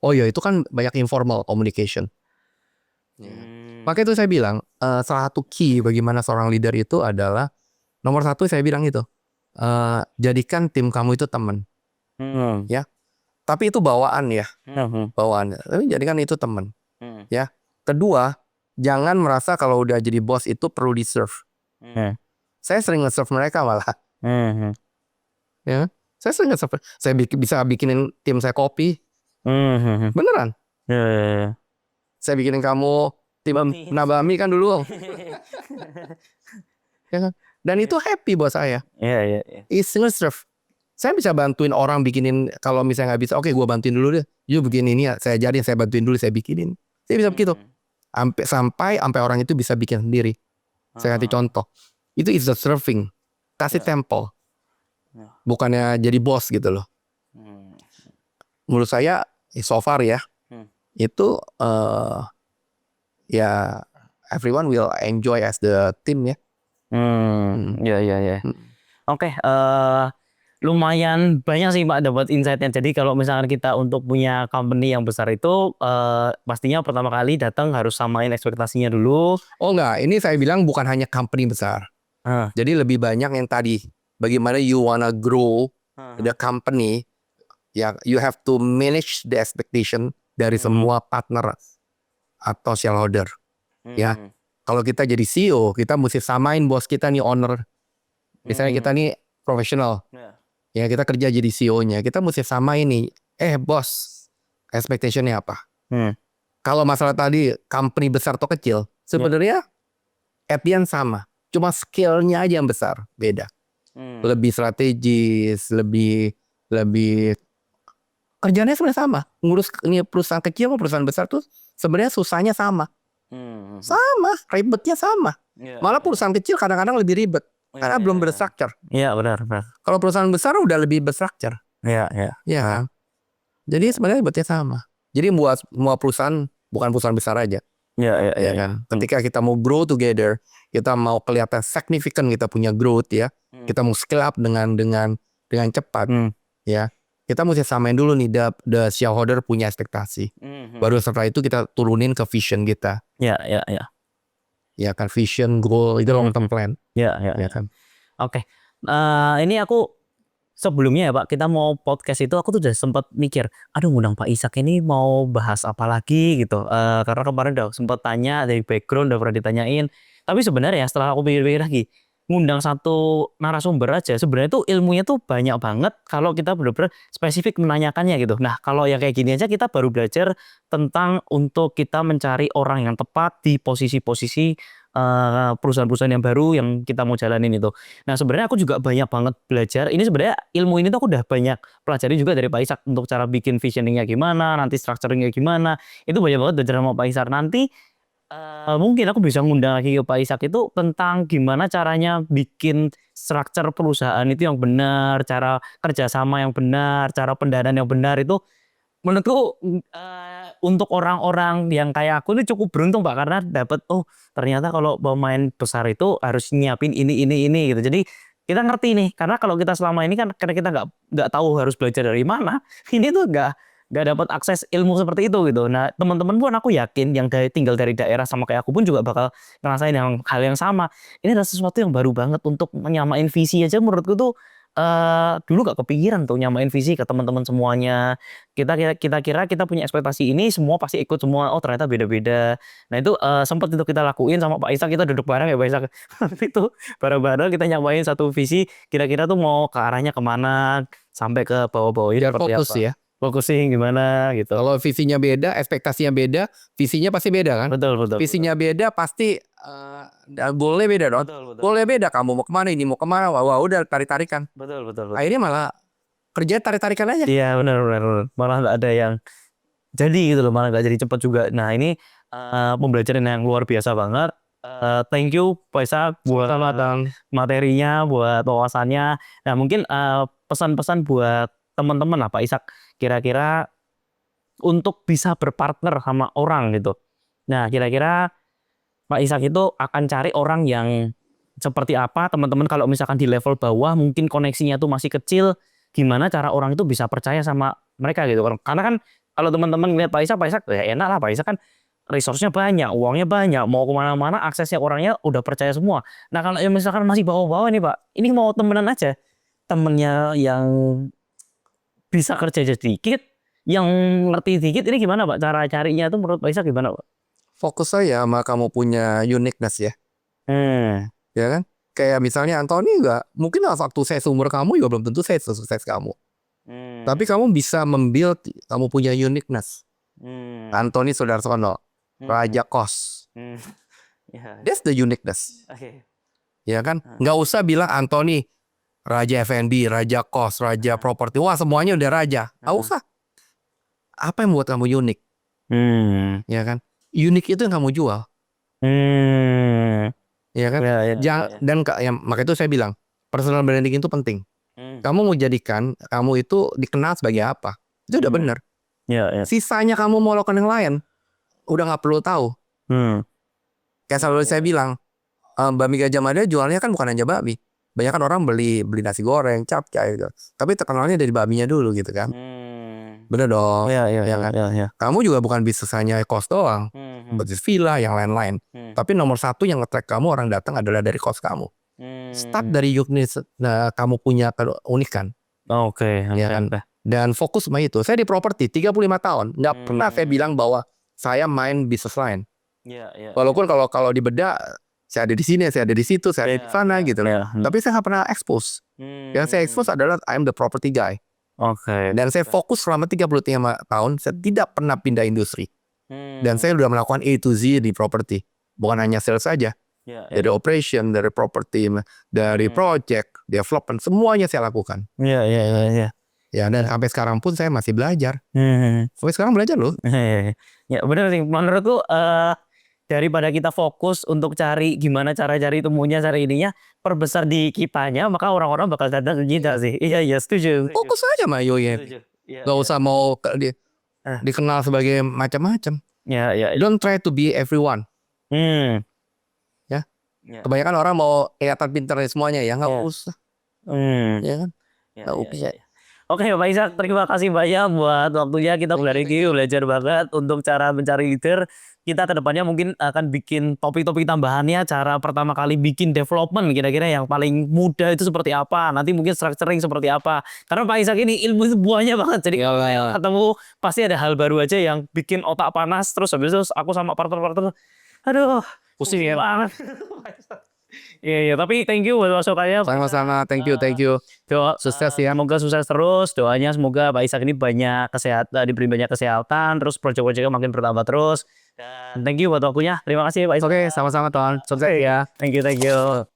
Oh iya, itu kan banyak informal communication. Makanya itu saya bilang salah satu key bagaimana seorang leader itu adalah nomor satu saya bilang itu jadikan tim kamu itu teman. Ya. Tapi itu bawaan ya, bawaan. Tapi jadikan itu teman. Ya. Kedua, jangan merasa kalau udah jadi bos itu perlu di-serve. Saya sering nge-serve mereka malah. Ya. Saya sering nge-serve. Saya bisa bikinin tim saya kopi. Beneran. Saya bikinin kamu tim Nabami kan dulu. Ya kan? Dan itu happy buat saya. It's nge-serve. Saya bisa bantuin orang bikinin, kalau misalnya nggak bisa, oke gue bantuin dulu deh. You bikin ini ya, saya ajarin, saya bantuin dulu, saya bikinin. Saya bisa begitu. Sampai orang itu bisa bikin sendiri. Saya kasih contoh. Itu is the serving. Kasih tempo. Bukannya jadi bos gitu loh. Menurut saya so far ya, itu ya everyone will enjoy as the team ya. Oke, lumayan banyak sih Pak dapat insight-nya. Jadi kalau misalkan kita untuk punya company yang besar itu pastinya pertama kali datang harus samain ekspektasinya dulu. Oh enggak, ini saya bilang bukan hanya company besar. Jadi lebih banyak yang tadi, bagaimana you wanna grow the company, ya you have to manage the expectation dari semua partner atau shareholder. Ya, kalau kita jadi CEO, kita mesti samain bos kita nih owner. Misalnya kita nih profesional, ya kita kerja jadi CEO-nya, kita mesti samain nih. Bos, expectation-nya apa? Kalau masalah tadi company besar atau kecil, sebenarnya at the end sama. Cuma skill-nya aja yang besar, beda. Lebih strategis, lebih kerjanya sebenarnya sama. Ngurus ini perusahaan kecil atau perusahaan besar tuh sebenarnya susahnya sama. Sama, ribetnya sama. Malah perusahaan kecil kadang-kadang lebih ribet karena belum berstruktur. Iya benar. Kalau perusahaan besar udah lebih berstruktur. Iya kan? Jadi sebenarnya ribetnya sama. Jadi buat semua perusahaan, bukan perusahaan besar aja. Iya kan? Ketika kita mau grow together, kita mau kelihatan significant, kita punya growth ya. Kita mau scale up dengan cepat ya. Kita mesti samain dulu nih the shareholder punya ekspektasi. Baru setelah itu kita turunin ke vision kita. Ya kan, vision, goal itu long term plan. Ya kan. Oke. Ini aku sebelumnya ya Pak, kita mau podcast itu aku tuh udah sempat mikir, aduh ngundang Pak Ishak ini mau bahas apa lagi gitu. Karena kemarin udah sempat tanya dari background, udah pernah ditanyain. Tapi sebenarnya setelah aku pikir-pikir lagi, ngundang satu narasumber aja sebenarnya tuh ilmunya tuh banyak banget kalau kita benar-benar spesifik menanyakannya gitu. Nah kalau yang kayak gini aja kita baru belajar tentang untuk kita mencari orang yang tepat di posisi-posisi perusahaan-perusahaan yang baru yang kita mau jalanin itu. Nah sebenarnya aku juga banyak banget belajar. Ini sebenarnya ilmu ini tuh aku udah banyak pelajari juga dari Pak Ishak untuk cara bikin visioningnya gimana, nanti structuringnya gimana. Itu banyak banget belajar sama Pak Ishak. Nanti mungkin aku bisa ngundang lagi ke Pak Ishak itu tentang gimana caranya bikin struktur perusahaan itu yang benar, cara kerjasama yang benar, cara pendanaan yang benar itu menurutku untuk orang-orang yang kayak aku ini cukup beruntung Pak karena dapat ternyata kalau pemain besar itu harus nyiapin ini gitu. Jadi kita ngerti nih karena kalau kita selama ini kan karena kita nggak tahu harus belajar dari mana, ini tuh nggak dapat akses ilmu seperti itu gitu. Nah teman-teman pun aku yakin yang tinggal dari daerah sama kayak aku pun juga bakal ngerasain hal yang sama. Ini adalah sesuatu yang baru banget untuk menyamain visi aja menurutku tuh dulu gak kepikiran tuh nyamain visi ke teman-teman semuanya. Kita kira kita punya ekspektasi ini semua pasti ikut semua. Oh ternyata beda-beda. Nah itu sempat itu kita lakuin sama Pak Ishak, kita duduk bareng ya Pak Ishak. Itu bareng-bareng kita nyamain satu visi. Kira-kira tuh mau ke arahnya kemana sampai ke bawah-bawah Biar seperti fokus apa. ya. Focusing gimana gitu. Kalau visinya beda, ekspektasinya beda, visinya pasti beda kan? Betul. Visinya beda pasti goalnya beda dong. Betul. Goalnya beda, kamu mau kemana, ini mau kemana, wah udah tarik-tarikan. Betul. Akhirnya malah kerja tarik-tarikan aja. Iya benar. Malah nggak ada yang jadi gitu loh, malah nggak jadi cepat juga. Nah ini pembelajaran yang luar biasa banget. Thank you Pak Ishak buat materinya, buat wawasannya. Nah mungkin pesan-pesan buat teman-teman lah Pak Ishak kira-kira untuk bisa berpartner sama orang gitu. Nah kira-kira Pak Ishak itu akan cari orang yang seperti apa, teman-teman kalau misalkan di level bawah mungkin koneksinya tuh masih kecil, gimana cara orang itu bisa percaya sama mereka gitu kan. Karena kan kalau teman-teman lihat Pak Ishak ya enak lah, Pak Ishak kan resource-nya banyak, uangnya banyak, mau kemana-mana aksesnya orangnya udah percaya semua. Nah kalau yang misalkan masih bawah-bawah nih Pak, ini mau temenan aja, temennya yang bisa kerja sedikit, yang ngerti dikit, ini gimana Pak? Cara carinya itu menurut Pak Ishak gimana Pak? Fokus saja sama kamu punya uniqueness ya. Hmm. Ya kan? Kayak misalnya Anthony juga, mungkin waktu saya seumur kamu juga belum tentu saya sesukses kamu. Tapi kamu bisa membuild, kamu punya uniqueness. Anthony Sudarsono, Raja Kos. Ya, That's the uniqueness. oke. Ya kan? Nggak usah bilang Anthony, Raja F&B, Raja Kos, Raja Properti. Wah semuanya udah raja. Nggak usah. Apa yang membuat kamu unik? Ya kan? Unik itu yang kamu jual. Ya kan? Maka itu saya bilang, personal branding itu penting. Kamu mau jadikan kamu itu dikenal sebagai apa? Itu udah benar. Sisanya kamu mau lakukan yang lain, udah nggak perlu tahu. Kayak selalu saya bilang, Bakmi Gajah Mada jualnya kan bukan hanya bakmi. Banyak kan orang beli nasi goreng, capcay gitu. Tapi terkenalnya dari bakminya dulu gitu kan. Bener dong. Ya kan? Kamu juga bukan bisnis hanya kos doang. Bisnis villa, yang lain-lain. Tapi nomor satu yang nge-track kamu orang datang adalah dari kos kamu. Start dari uniqueness, kamu punya keunikan. Oke. Ya kan? Dan fokus sama itu. Saya di properti 35 tahun. Nggak pernah saya bilang bahwa saya main bisnis lain. Walaupun kalau di bedah, saya ada di sini, saya ada di situ, saya ada di sana gitu. Tapi saya nggak pernah expose. Yang saya expose adalah I'm the property guy. Dan saya fokus selama 35 tahun, saya tidak pernah pindah industri. Dan saya sudah melakukan A to Z di properti. Bukan hanya sales saja. Dari operation, dari property, dari project, development, semuanya saya lakukan. Ya, dan sampai sekarang pun saya masih belajar. Sampai sekarang belajar loh. Ya benar sih, menurutku daripada kita fokus untuk cari gimana cara cari temunya, cari ininya, perbesar di kitanya, maka orang-orang bakal datang ke kita sih. Iya, setuju. Fokus aja sama Yoye. Gak usah mau dikenal sebagai macam-macam. Don't try to be everyone. Ya. Kebanyakan orang mau kelihatan pintar semuanya ya, nggak usah. Ya kan? Nggak usah. Oke Pak Ishak, terima kasih banyak buat waktunya. Kita belajar banget untuk cara mencari leader. Kita kedepannya mungkin akan bikin topik-topik tambahannya. Cara pertama kali bikin development kira-kira yang paling mudah itu seperti apa. Nanti mungkin structuring seperti apa. Karena Pak Ishak ini ilmu itu buahnya banget. Jadi ketemu pasti ada hal baru aja yang bikin otak panas. Terus habis itu aku sama partner-partner, aduh pusing banget. Iya, tapi thank you buat masukannya. Sama-sama, thank you. Doa Sukses ya. Semoga sukses terus. Doanya semoga Pak Ishak ini banyak kesehatan, diberi banyak kesehatan, terus proyek-proyeknya makin bertambah terus. Dan thank you buat waktunya. Terima kasih Pak Ishak. Oke, sama-sama Ton. Sukses ya. Thank you.